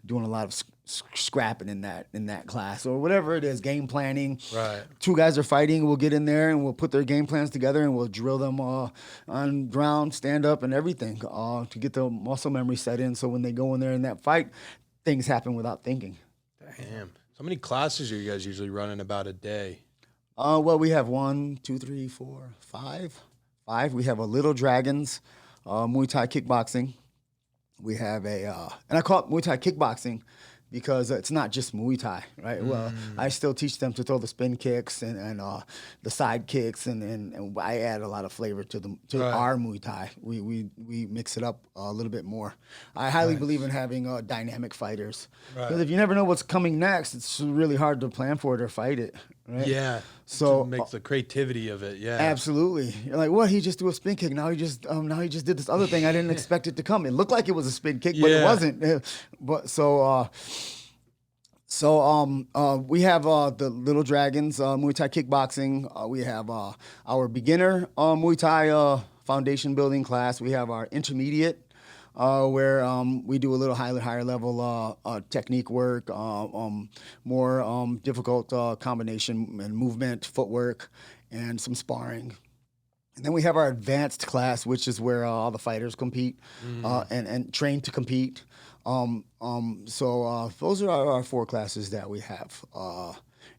doing a lot of scrapping in that class or whatever it is, game planning. Right. 2 guys are fighting, we'll get in there and we'll put their game plans together and we'll drill them on ground, stand up, and everything to get the muscle memory set in. So when they go in there in that fight, things happen without thinking. Damn. So many classes are you guys usually running about a day? Well, we have 1, 2, 3, 4, 5. 5. We have a Little Dragons, Muay Thai kickboxing. We have and I call it Muay Thai kickboxing because it's not just Muay Thai, right? Well, I still teach them to throw the spin kicks and the side kicks, and I add a lot of flavor to our Muay Thai. We mix it up a little bit more. I highly believe in having dynamic fighters because if you never know what's coming next, it's really hard to plan for it or fight it. Right? Yeah. So it makes the creativity of it. Yeah. Absolutely. You're like, what? He just threw a spin kick. Now he just did this other thing. I didn't expect it to come. It looked like it was a spin kick, but it wasn't. But we have the Little Dragons Muay Thai kickboxing. We have our beginner Muay Thai foundation building class. We have our intermediate. Where we do a little higher level technique work, more difficult combination and movement, footwork, and some sparring. And then we have our advanced class, which is where all the fighters compete and train to compete. So those are our 4 classes that we have.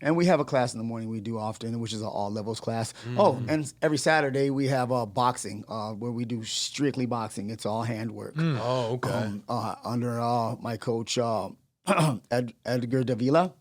And we have a class in the morning we do often, which is an all levels class. Oh, and every Saturday we have boxing, where we do strictly boxing. It's all handwork. Oh, okay. Under my coach, Edgar Davila.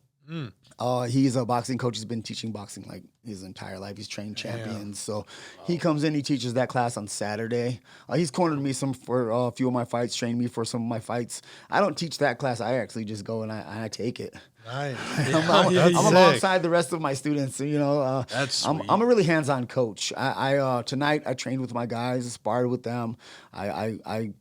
He's a boxing coach. He's been teaching boxing like his entire life. He's trained champions. So he comes in, he teaches that class on Saturday. He's cornered me for a few of my fights, trained me for some of my fights. I don't teach that class. I actually just go and I take it. Nice. I'm alongside the rest of my students. You know, that's sweet. I'm a really hands-on coach. Tonight I trained with my guys, sparred with them. I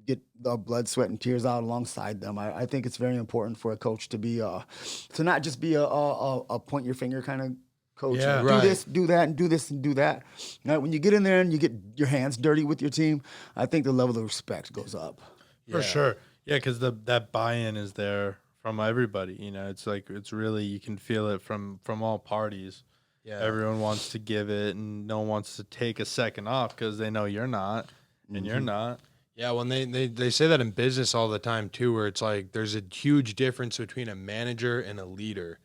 get the blood, sweat, and tears out alongside them. I think it's very important for a coach to be to not just be a point your finger kind of coach. Yeah, do this, do that, and do this and do that. Right? When you get in there and you get your hands dirty with your team, I think the level of respect goes up. For sure. Yeah, because that buy-in is there from everybody. You know, it's like it's really, you can feel it from all parties. Yeah, everyone wants to give it, and no one wants to take a second off because they know you're not, and you're not. Yeah, when they say that in business all the time too, where it's like there's a huge difference between a manager and a leader.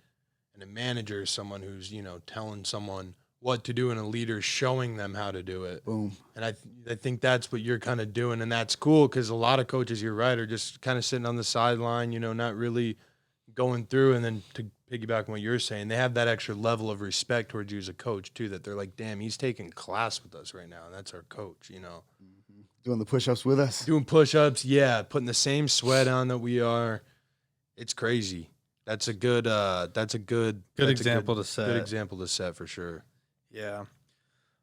And a manager is someone who's, you know, telling someone what to do, and a leader showing them how to do it. Boom. And I think that's what you're kind of doing, and that's cool because a lot of coaches, you're right, are just kind of sitting on the sideline, you know, not really going through. And then to piggyback on what you're saying, they have that extra level of respect towards you as a coach too, that they're like, damn, he's taking class with us right now, and that's our coach, you know. Doing the push-ups with us. Doing push-ups, yeah, putting the same sweat on that we are. It's crazy. That's a good example to set. Good example to set for sure. Yeah.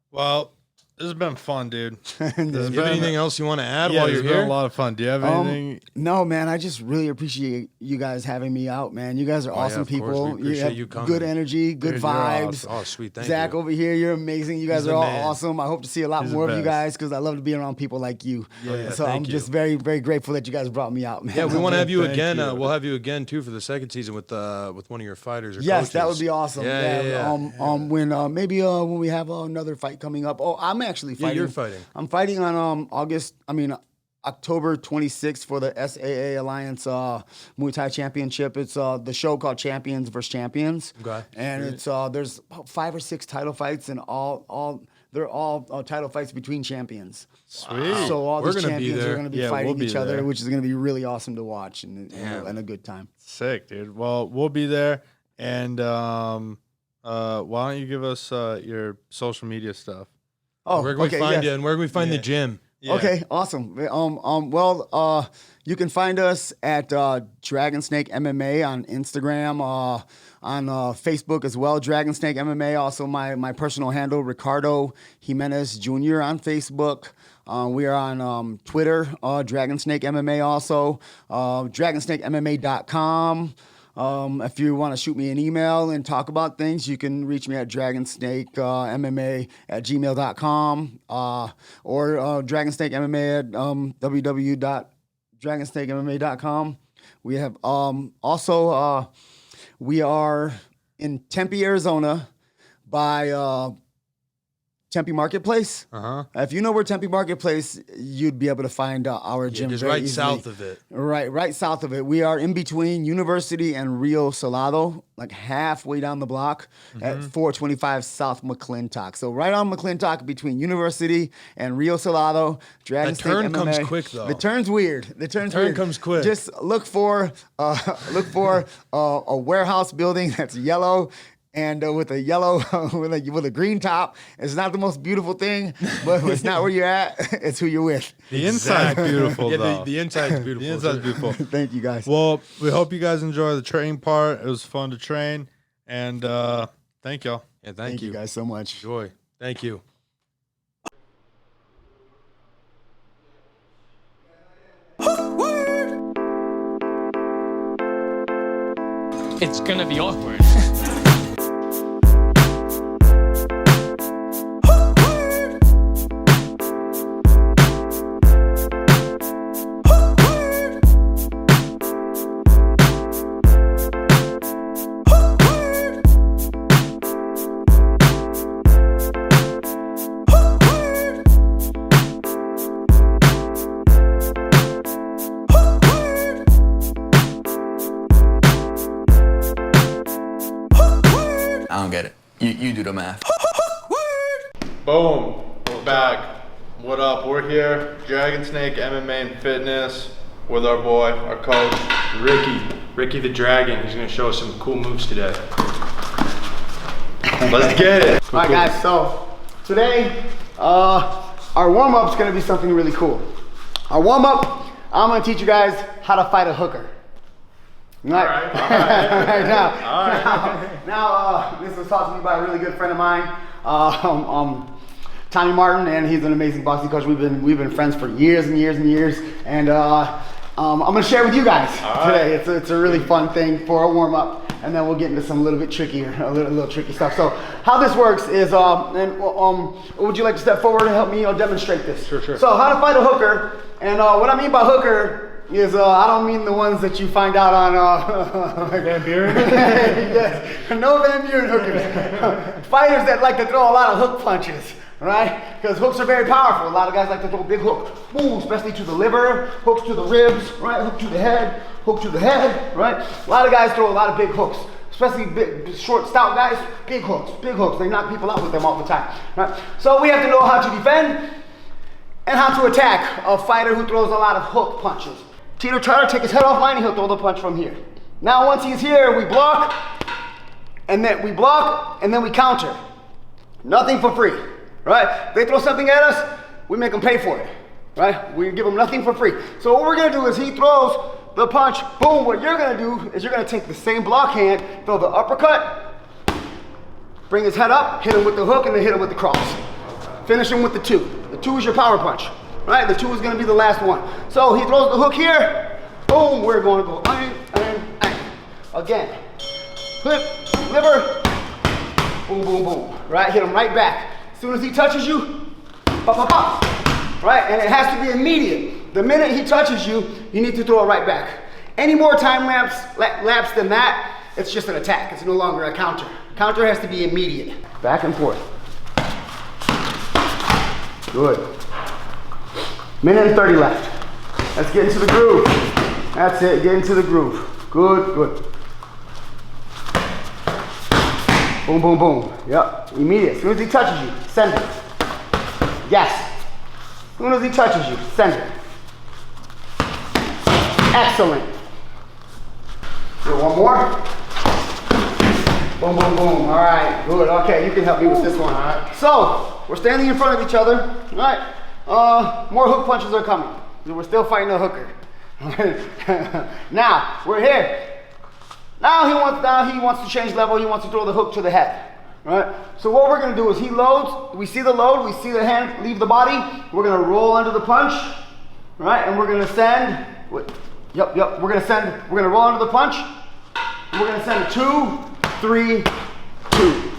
Well, this has been fun, dude. Do you have anything else you want to add while you're here? here? Been a lot of fun. Do you have anything? No, man. I just really appreciate you guys having me out, man. You guys are awesome people. We appreciate you coming. Good energy, good vibes. Awesome. Oh, sweet. Thank Zach you. over here, you're amazing. You guys are all awesome. I hope to see a lot more of you guys because I love to be around people like you. Yeah, so I'm just very, very grateful that you guys brought me out, man. Yeah, we want to have you again. We'll have you again too for the second season with one of your fighters or yes, coaches. that would be awesome. Yeah. When we have another fight coming up. Oh, I'm actually fighting. Yeah, you're fighting. I'm fighting on October 26th for the SAA Alliance Muay Thai Championship. It's the show called Champions vs. Champions. Okay. And it's there's about 5 or 6 title fights, and all they're all title fights between champions. Sweet. So all We're these gonna be champions there. are going to be Yeah, fighting we'll be each other, there. which is going to be really awesome to watch and a good time. Sick, dude. Well, we'll be there. And why don't you give us your social media stuff? Oh, Where can we find you, and where can we find the gym? Yeah. Okay, awesome. Well, you can find us at Dragon Snake MMA on Instagram, on Facebook as well. Dragon Snake MMA. Also, my personal handle, Ricardo Jimenez Jr. on Facebook. We are on Twitter, Dragon Snake MMA. Also, DragonsnakeMMA.com. If you want to shoot me an email and talk about things, you can reach me at dragonsnakemma@gmail.com or dragonsnakemma at www.dragonsnakemma.com. We have also we are in Tempe, Arizona by Tempe Marketplace. If you know where Tempe Marketplace, you'd be able to find our gym. Just very right easily. south of it. Right south of it. We are in between University and Rio Salado, like halfway down the block at 425 South McClintock. So right on McClintock between University and Rio Salado. Dragon Snake turn comes MMA. quick, though. The turn's weird. The turn comes quick. Just look for a warehouse building that's yellow. And with a yellow, with a green top. It's not the most beautiful thing, but it's not where you're at. It's who you're with. The inside's beautiful, Yeah, though. the inside's beautiful. The inside's beautiful. Thank you, guys. Well, we hope you guys enjoy the training part. It was fun to train. And thank y'all. Yeah, Thank you guys so much. Enjoy. Thank you. It's gonna be awkward. I don't get it. You do the math. Boom. We're back. What up? We're here, Dragon Snake MMA and Fitness, with our boy, our coach. Ricky the Dragon. He's gonna show us some cool moves today. Let's get it. All right, guys. So today, our warm up is going to be something really cool. Our warm up, I'm going to teach you guys how to fight a hooker. Right. Now, this was taught to me by a really good friend of mine, Tommy Martin, and he's an amazing boxing coach. We've been friends for years and years and years, and I'm going to share with you guys today. It's a really fun thing for a warm up, and then we'll get into some a little bit trickier, a little tricky stuff. So how this works is, would you like to step forward and help me demonstrate this? Sure. So how to fight a hooker, and what I mean by hooker is I don't mean the ones that you find out on Van Buren. Yes, no Van Buren hookers. Fighters that like to throw a lot of hook punches, right? Because hooks are very powerful. A lot of guys like to throw a big hook, boom, especially to the liver, hooks to the ribs, right? Hook to the head, right? A lot of guys throw a lot of big hooks, especially big, short, stout guys. Big hooks. They knock people out with them all the time, right? So we have to know how to defend and how to attack a fighter who throws a lot of hook punches. Tito try to take his head off line and he'll throw the punch from here. Now once he's here, we block, and then we counter. Nothing for free, right? They throw something at us, we make them pay for it, right? We give them nothing for free. So what we're gonna do is he throws the punch, boom, what you're gonna do is you're gonna take the same block hand, throw the uppercut, bring his head up, hit him with the hook, and then hit him with the cross. Finish him with the two. The two is your power punch. Right, the two is gonna be the last one. So he throws the hook here, boom, we're going to go again. Flip, liver, boom, boom, boom. Right, hit him right back. As soon as he touches you, pop, pop, pop. Right, and it has to be immediate. The minute he touches you, you need to throw it right back. Any more time lapse than that, it's just an attack. It's no longer a counter. Counter has to be immediate. Back and forth. Good. Minute and 30 left. Let's get into the groove. That's it, get into the groove. Good. Boom, boom, boom. Yep, immediate. As soon as he touches you, send it. Yes. As soon as he touches you, send it. Excellent. Do one more. Boom, boom, boom. All right, good. Okay, you can help me with this one. All right. So, we're standing in front of each other. All right. More hook punches are coming. We're still fighting a hooker. Now, we're here. Now he wants to change level. He wants to throw the hook to the head. Right? So what we're gonna do is he loads, we see the load, we see the hand leave the body, we're gonna roll under the punch, right? And we're gonna send, we're gonna roll under the punch, and we're gonna send a 2, 3, 2,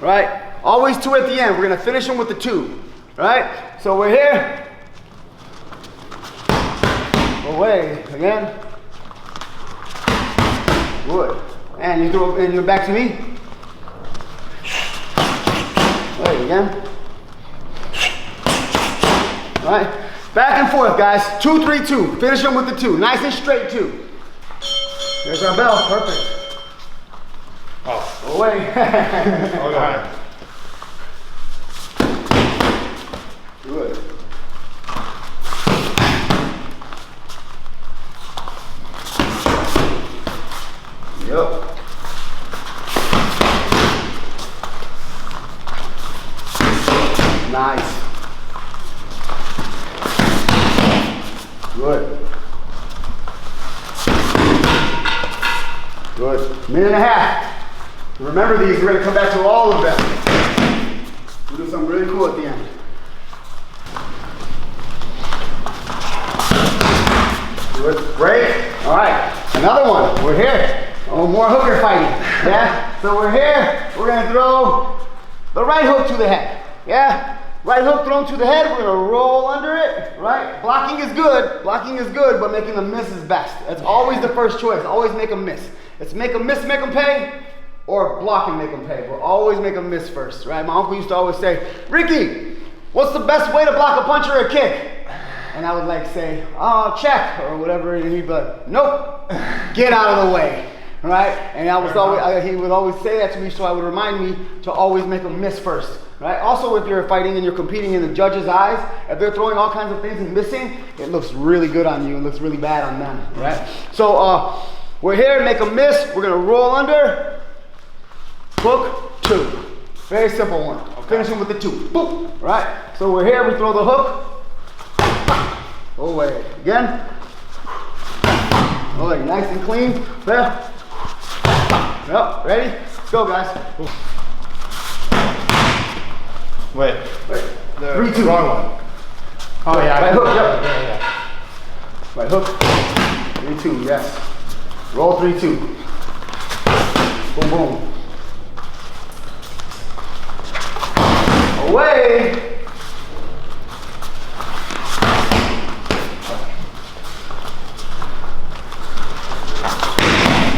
right? Always 2 at the end, we're gonna finish them with the 2, right? So we're here, away, again, good. And you throw, and you're back to me. Wait, again. All right, back and forth, guys. 2, 3, 2. Finish them with the 2. Nice and straight 2. There's our bell. Perfect. Oh, away. All right. Good. Yep. Nice. Good. Good. Minute and a half. Remember these, we're going to come back to all of them. We'll do something really cool at the end. Good. Break. All right. Another one. We're here. Oh, more hooker fighting. Yeah? So we're here. We're going to throw the right hook to the head. Yeah? Right hook thrown to the head, we're gonna roll under it, right? Blocking is good, but making a miss is best. That's always the first choice, always make a miss. It's make a miss, make them pay, or block and make them pay. We'll always make a miss first, right? My uncle used to always say, Ricky, what's the best way to block a punch or a kick? And I would like say, oh, check, or whatever, and he'd be like, nope, get out of the way. Right? And he would always say that to me, so I would remind me to always make a miss first. Right? Also, if you're fighting and you're competing in the judge's eyes, if they're throwing all kinds of things and missing, it looks really good on you. It looks really bad on them. Right? So we're here, make a miss. We're gonna roll under, hook, 2. Very simple one. Okay. Finishing with the 2. Boom. Right? So we're here. We throw the hook. Away. Again. Away. Nice and clean. There. Yep, ready? Let's go, guys. Wait. The 3, 2. wrong one. Oh, yeah. Right hook, yep. Yeah. Right hook. 3, 2, yes. Roll 3, 2. Boom, boom. Away.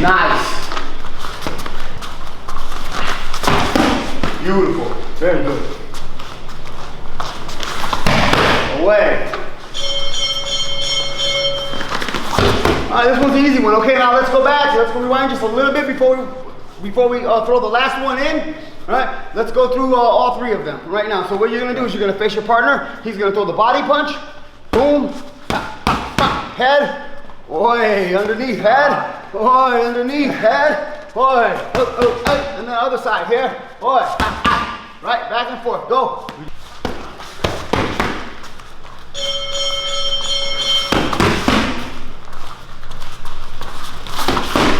Nice. Beautiful. Very good. Away. All right, this one's an easy one. Okay, now let's go back. Let's go rewind just a little bit before we throw the last one in. All right, let's go through all 3 of them right now. So what you're gonna do is you're gonna face your partner. He's gonna throw the body punch. Boom. Head. Oi, underneath head. Oi, underneath head. Oi, and then other side here. Oi, right, back and forth, go.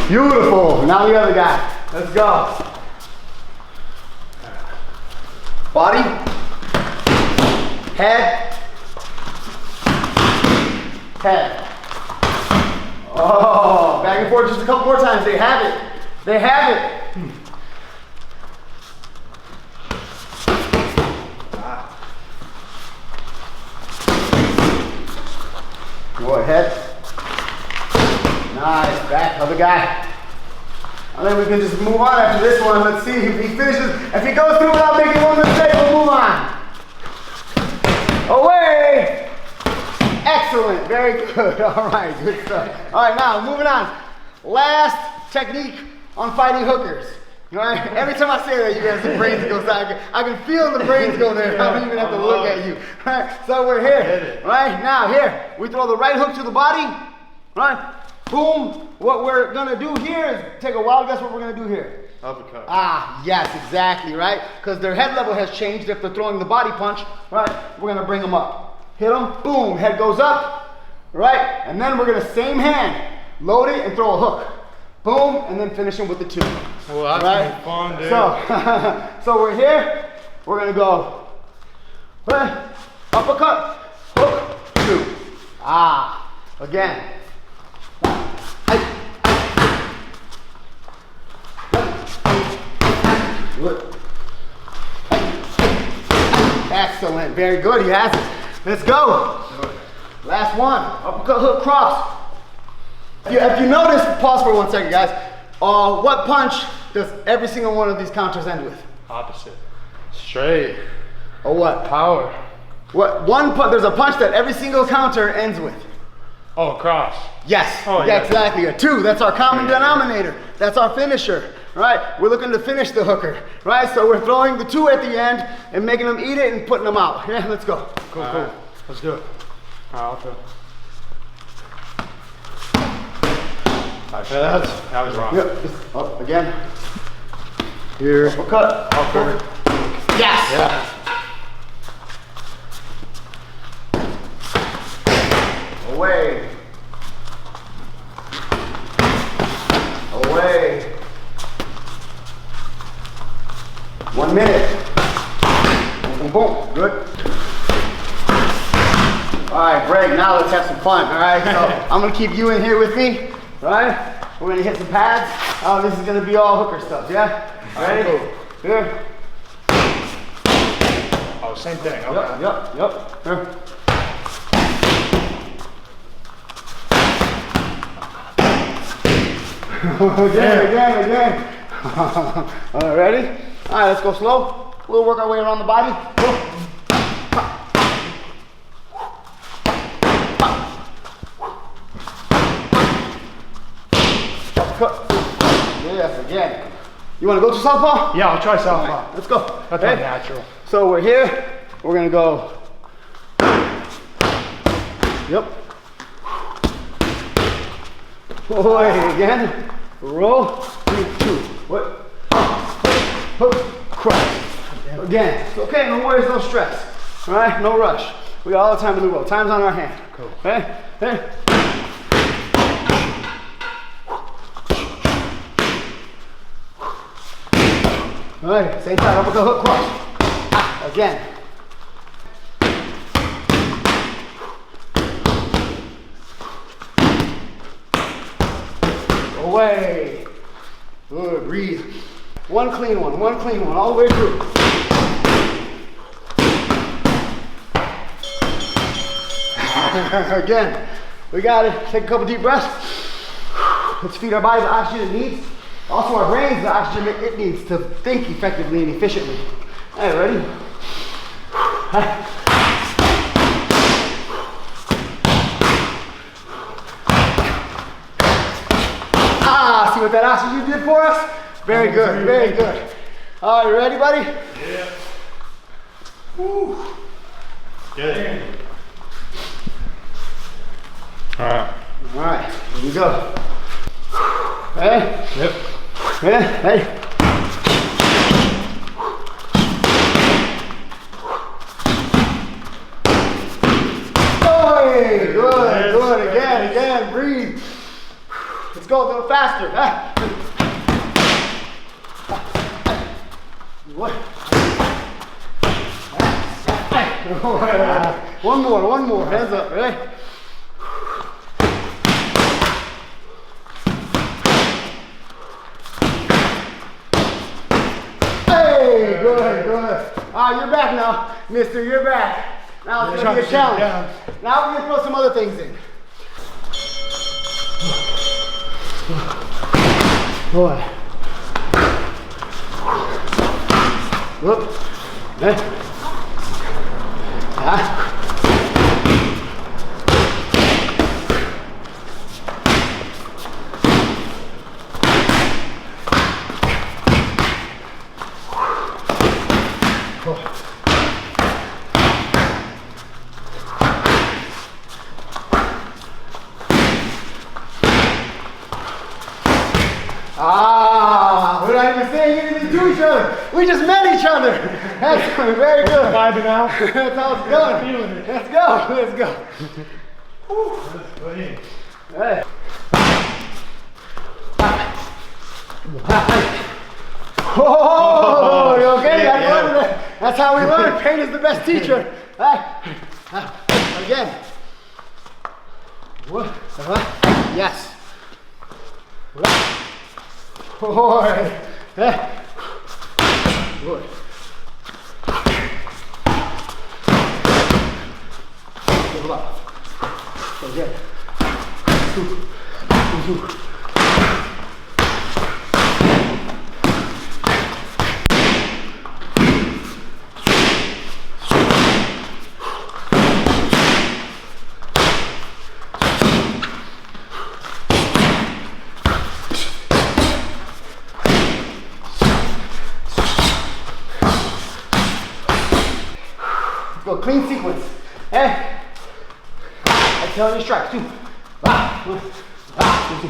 Beautiful, now the other guy. Let's go. Body, head, head. Oh, back and forth just a couple more times. They have it. They have it. Go ahead. Nice. Back. Other guy. And then we can just move on after this one. Let's see if he finishes. If he goes through without making one mistake, we'll move on. Away. Excellent, very good. All right, good stuff. All right, now moving on. Last technique on fighting hookers. Right? Every time I say that, you guys, the brains go down. I can feel the brains go there. I don't even have to look at you. Right? So we're here. Right? Now here, we throw the right hook to the body. Right? Boom. What we're gonna do here is take a wild guess what we're gonna do here. Uppercut. Ah, yes, exactly, right? Because their head level has changed if they're throwing the body punch, right? We're gonna bring them up. Hit them, boom, head goes up, right? And then we're gonna, same hand, load it and throw a hook. Boom, and then finish them with the 2. Well, that's right? fun, dude. So we're here, we're gonna go, right? Uppercut, hook, 2. Ah, again. Good. Excellent, very good, he has it. Let's go. Last one, uppercut, hook, cross. If you notice, pause for 1 second, guys. What punch does every single one of these counters end with? Opposite. Straight. Or what? Power. What there's a punch that every single counter ends with. Oh, cross. Yes, Oh, yeah, yeah. exactly. A 2, that's our common denominator. That's our finisher, right? We're looking to finish the hooker, right? So we're throwing the 2 at the end and making them eat it and putting them out. Yeah, let's go. Cool. Let's do it. All right, I'll throw. That was wrong. Yep, just up again. Here, uppercut. Yes! Yeah. Away. Away. 1 minute. Boom, boom, good. All right, Greg, now let's have some fun, all right? So I'm gonna keep you in here with me, all right? We're gonna hit some pads. This is gonna be all hooker stuff, yeah? Ready? Cool. Good. Oh, same thing. Okay. Yep. Here. Again. All right, ready? All right, let's go slow. We'll work our way around the body. Uppercut. Yes, again. You want to go to southpaw? Yeah, I'll try southpaw. All right, let's go. That's Okay? natural. So we're here. We're gonna go. Yep. Away again. Roll. 3, 2. What? Hook. Cross. Again. It's okay. No worries. No stress. All right. No rush. We got all the time in the world. Time's on our hand. Cool. Okay. Okay. All right. Same time. Uppercut, hook, cross. Ah, again. Away. Good, breathe. One clean one, all the way through. Again, we got it. Take a couple deep breaths. Let's feed our body the oxygen it needs. Also our brains the oxygen it needs to think effectively and efficiently. All right, ready? See what that oxygen did for us? Very good, very good. All right, you ready, buddy? Yeah. Woo. Good. All right. All right, here we go. Ready? Yep. Ready? Hey, good, again, breathe. Let's go a little faster. What? One more, hands up, ready? Hey, good. Ah, you're back now, mister, you're back. Now it's gonna be a challenge. Now we're gonna throw some other things in. Boy. Whoop. good. Vibing out. That's how it's going. Let's go. Let's go. That's clean. Hey. Oh, you okay? That's how we learn. Pain is the best teacher. Again. Yes. Good. Hold up. Again. Go clean sequence. Hey. Exhale your strikes. 2. 1. 2.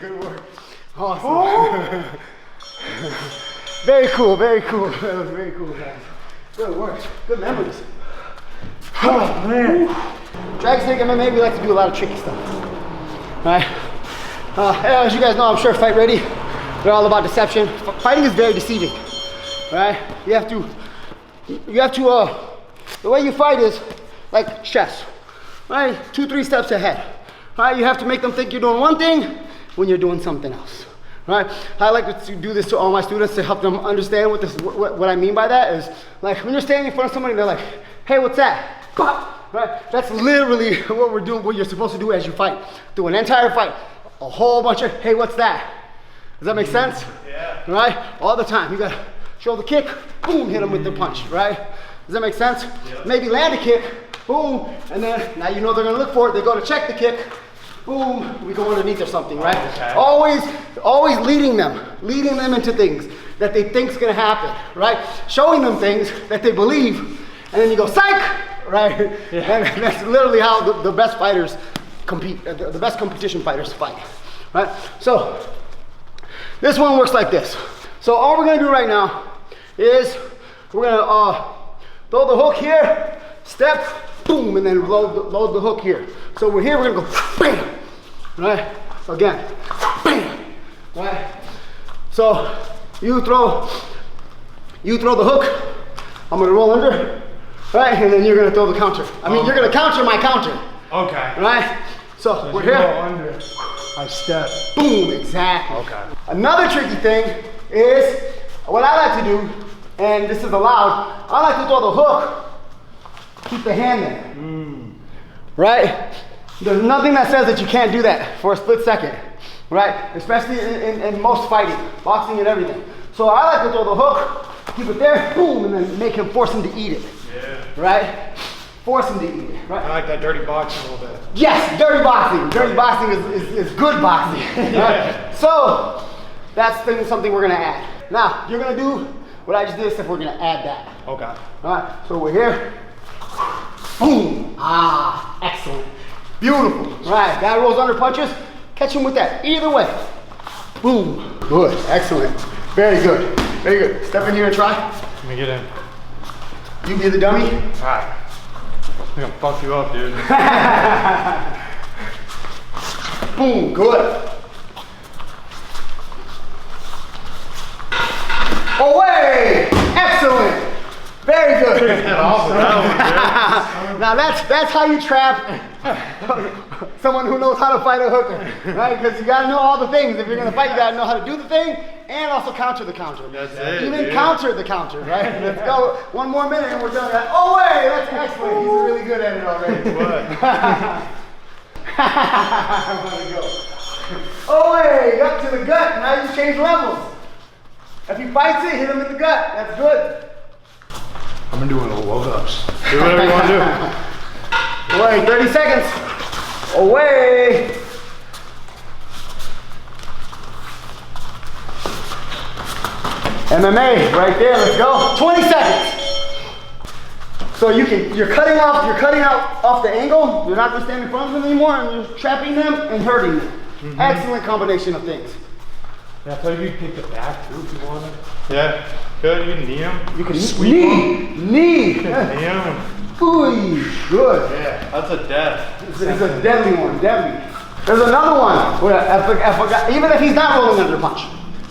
Good work. Awesome. Very cool, very cool. That was very cool, guys. Good work. Good memories. Oh, man. Drag snake MMA, we like to do a lot of tricky stuff. Right? As you guys know, I'm sure Fight Ready, they're all about deception. Fighting is very deceiving. Right? You have to, the way you fight is like chess. Right? 2-3 steps ahead. Right? You have to make them think you're doing one thing when you're doing something else. Right? I like to do this to all my students to help them understand what I mean by that is like when you're standing in front of somebody and they're like, hey, what's that? Right? That's literally what we're doing, what you're supposed to do as you fight. Do an entire fight. A whole bunch of, hey, what's that? Does that make sense? Yeah. Right? All the time. You gotta show the kick, boom, hit them with the punch, right? Does that make sense? Yep. Maybe land a kick, boom, and then now you know they're gonna look for it, they go to check the kick, boom, we go underneath or something, right? Okay. Always leading them into things that they think's gonna happen, right? Showing them things that they believe, and then you go, psych, right? Yeah. And that's literally how the best fighters compete, the best competition fighters fight, right? So, this one works like this. So all we're gonna do right now is we're gonna throw the hook here, step, boom, and then load the hook here. So we're here, we're gonna go bam, right? Again, bam, right? So you throw the hook, I'm gonna roll under, right? And then you're gonna throw the counter. I mean, you're gonna counter my counter. Okay. Right? So we're here. Under, I step. Boom, exactly. Okay. Another tricky thing is what I like to do, and this is allowed, I like to throw the hook, keep the hand there. Right? There's nothing that says that you can't do that for a split second. Right? Especially in most fighting, boxing and everything. So I like to throw the hook, keep it there, boom, and then force him to eat it. Yeah. Right? Force him to eat it. Right? I like that dirty boxing a little bit. Yes, dirty boxing. Dirty boxing is good boxing. Yeah. Right? So that's something we're gonna add. Now you're gonna do what I just did, except we're gonna add that. Okay. All right. So we're here. Boom. Ah, excellent. Beautiful. Right. Guy rolls under punches. Catch him with that. Either way. Boom. Good. Excellent. Very good. Very good. Step in here and try. Let me get in. You be the dummy. All right. I'm gonna fuck you up, dude. Boom. Good. Away! Excellent! Very good. Now that's how you trap someone who knows how to fight a hooker, right? Because you gotta know all the things. If you're gonna fight, you gotta know how to do the thing and also counter the counter. That's it. Even counter the counter, right? Let's go. One more minute and we're done. Away! That's excellent. He's really good at it already. What? I wanna go. Away! Up to the gut. Now you change levels. If he fights it, hit him in the gut. That's good. I'm gonna do one of the load ups. Do whatever you want to do. Away, 30 seconds. Away. MMA, right there, let's go. 20 seconds. So you're cutting out off the angle. You're not gonna stand in front of them anymore, and you're trapping them and hurting them. Excellent combination of things. Yeah, I thought you could take the back too if you wanted. Yeah, good. You can knee him. You can sweep him. knee. Knee him. Ooh, good. Yeah, that's a death. It's a deadly one, deadly. There's another one. Where even if he's not rolling under punch.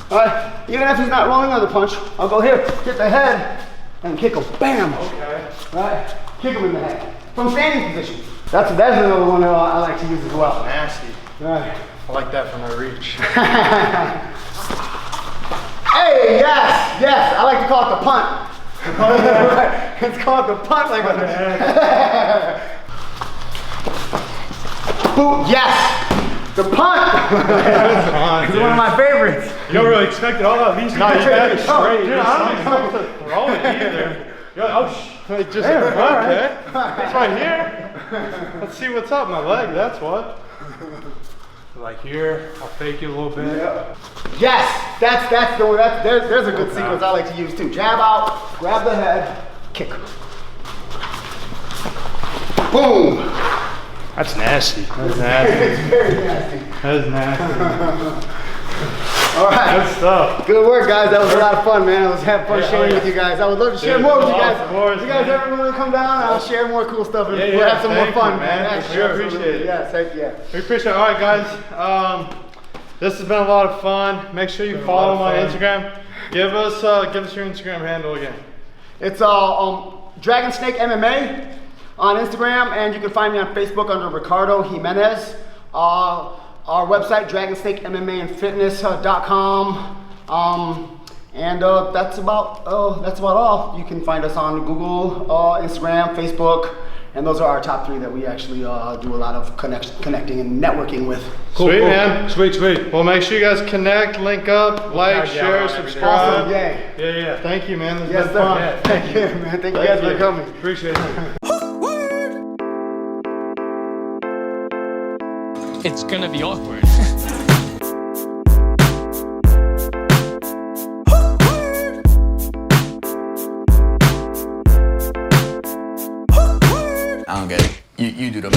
All right, even if he's not rolling under punch, I'll go here, hit the head, and kick him. Bam. Okay. Right, kick him in the head from standing position. That's another one that I like to use as well. Nasty. Right. I like that for my reach. Hey, yes. I like to call it the punt. It's called the punt, like Boom, yes. The punt. It's one of my favorites. You don't really expect it all out. These guys are straight. Dude, I don't expect to throw it either. You're like, oh, just okay. It's right here. Let's see what's up my leg. That's what. Like here, I'll fake you a little bit. Yeah. Yes, there's a good sequence I like to use too. Jab out, grab the head, kick. Boom. That's nasty. That's nasty. It's very nasty. That's nasty. All right. Good stuff. Good work, guys. That was a lot of fun, man. I was having fun sharing yeah. with you guys. I would love to share Dude, more with you guys. of course, If you guys man. ever want to come down, I'll share more cool stuff and Yeah, we'll have some more thank fun, you, man. Yeah, For sure, appreciate it. Yes, heck yeah. We appreciate it. All right, guys. This has been a lot of fun. Make sure you follow my Instagram. Give us your Instagram handle again. It's Dragon Snake MMA on Instagram, and you can find me on Facebook under Ricardo Jimenez. Our website, dragonsnakemmaandfitness.com. And that's about all. You can find us on Google, Instagram, Facebook, and those are our top 3 that we actually do a lot of connecting and networking with. Sweet, man. Sweet. Well, make sure you guys connect, link up, like, share, subscribe. Awesome, yay. Yeah. Thank you, man. This Yes, has been fun. sir. Thank you, man. Thank you guys for coming. Appreciate it. It's gonna be awkward. I don't get it. You do the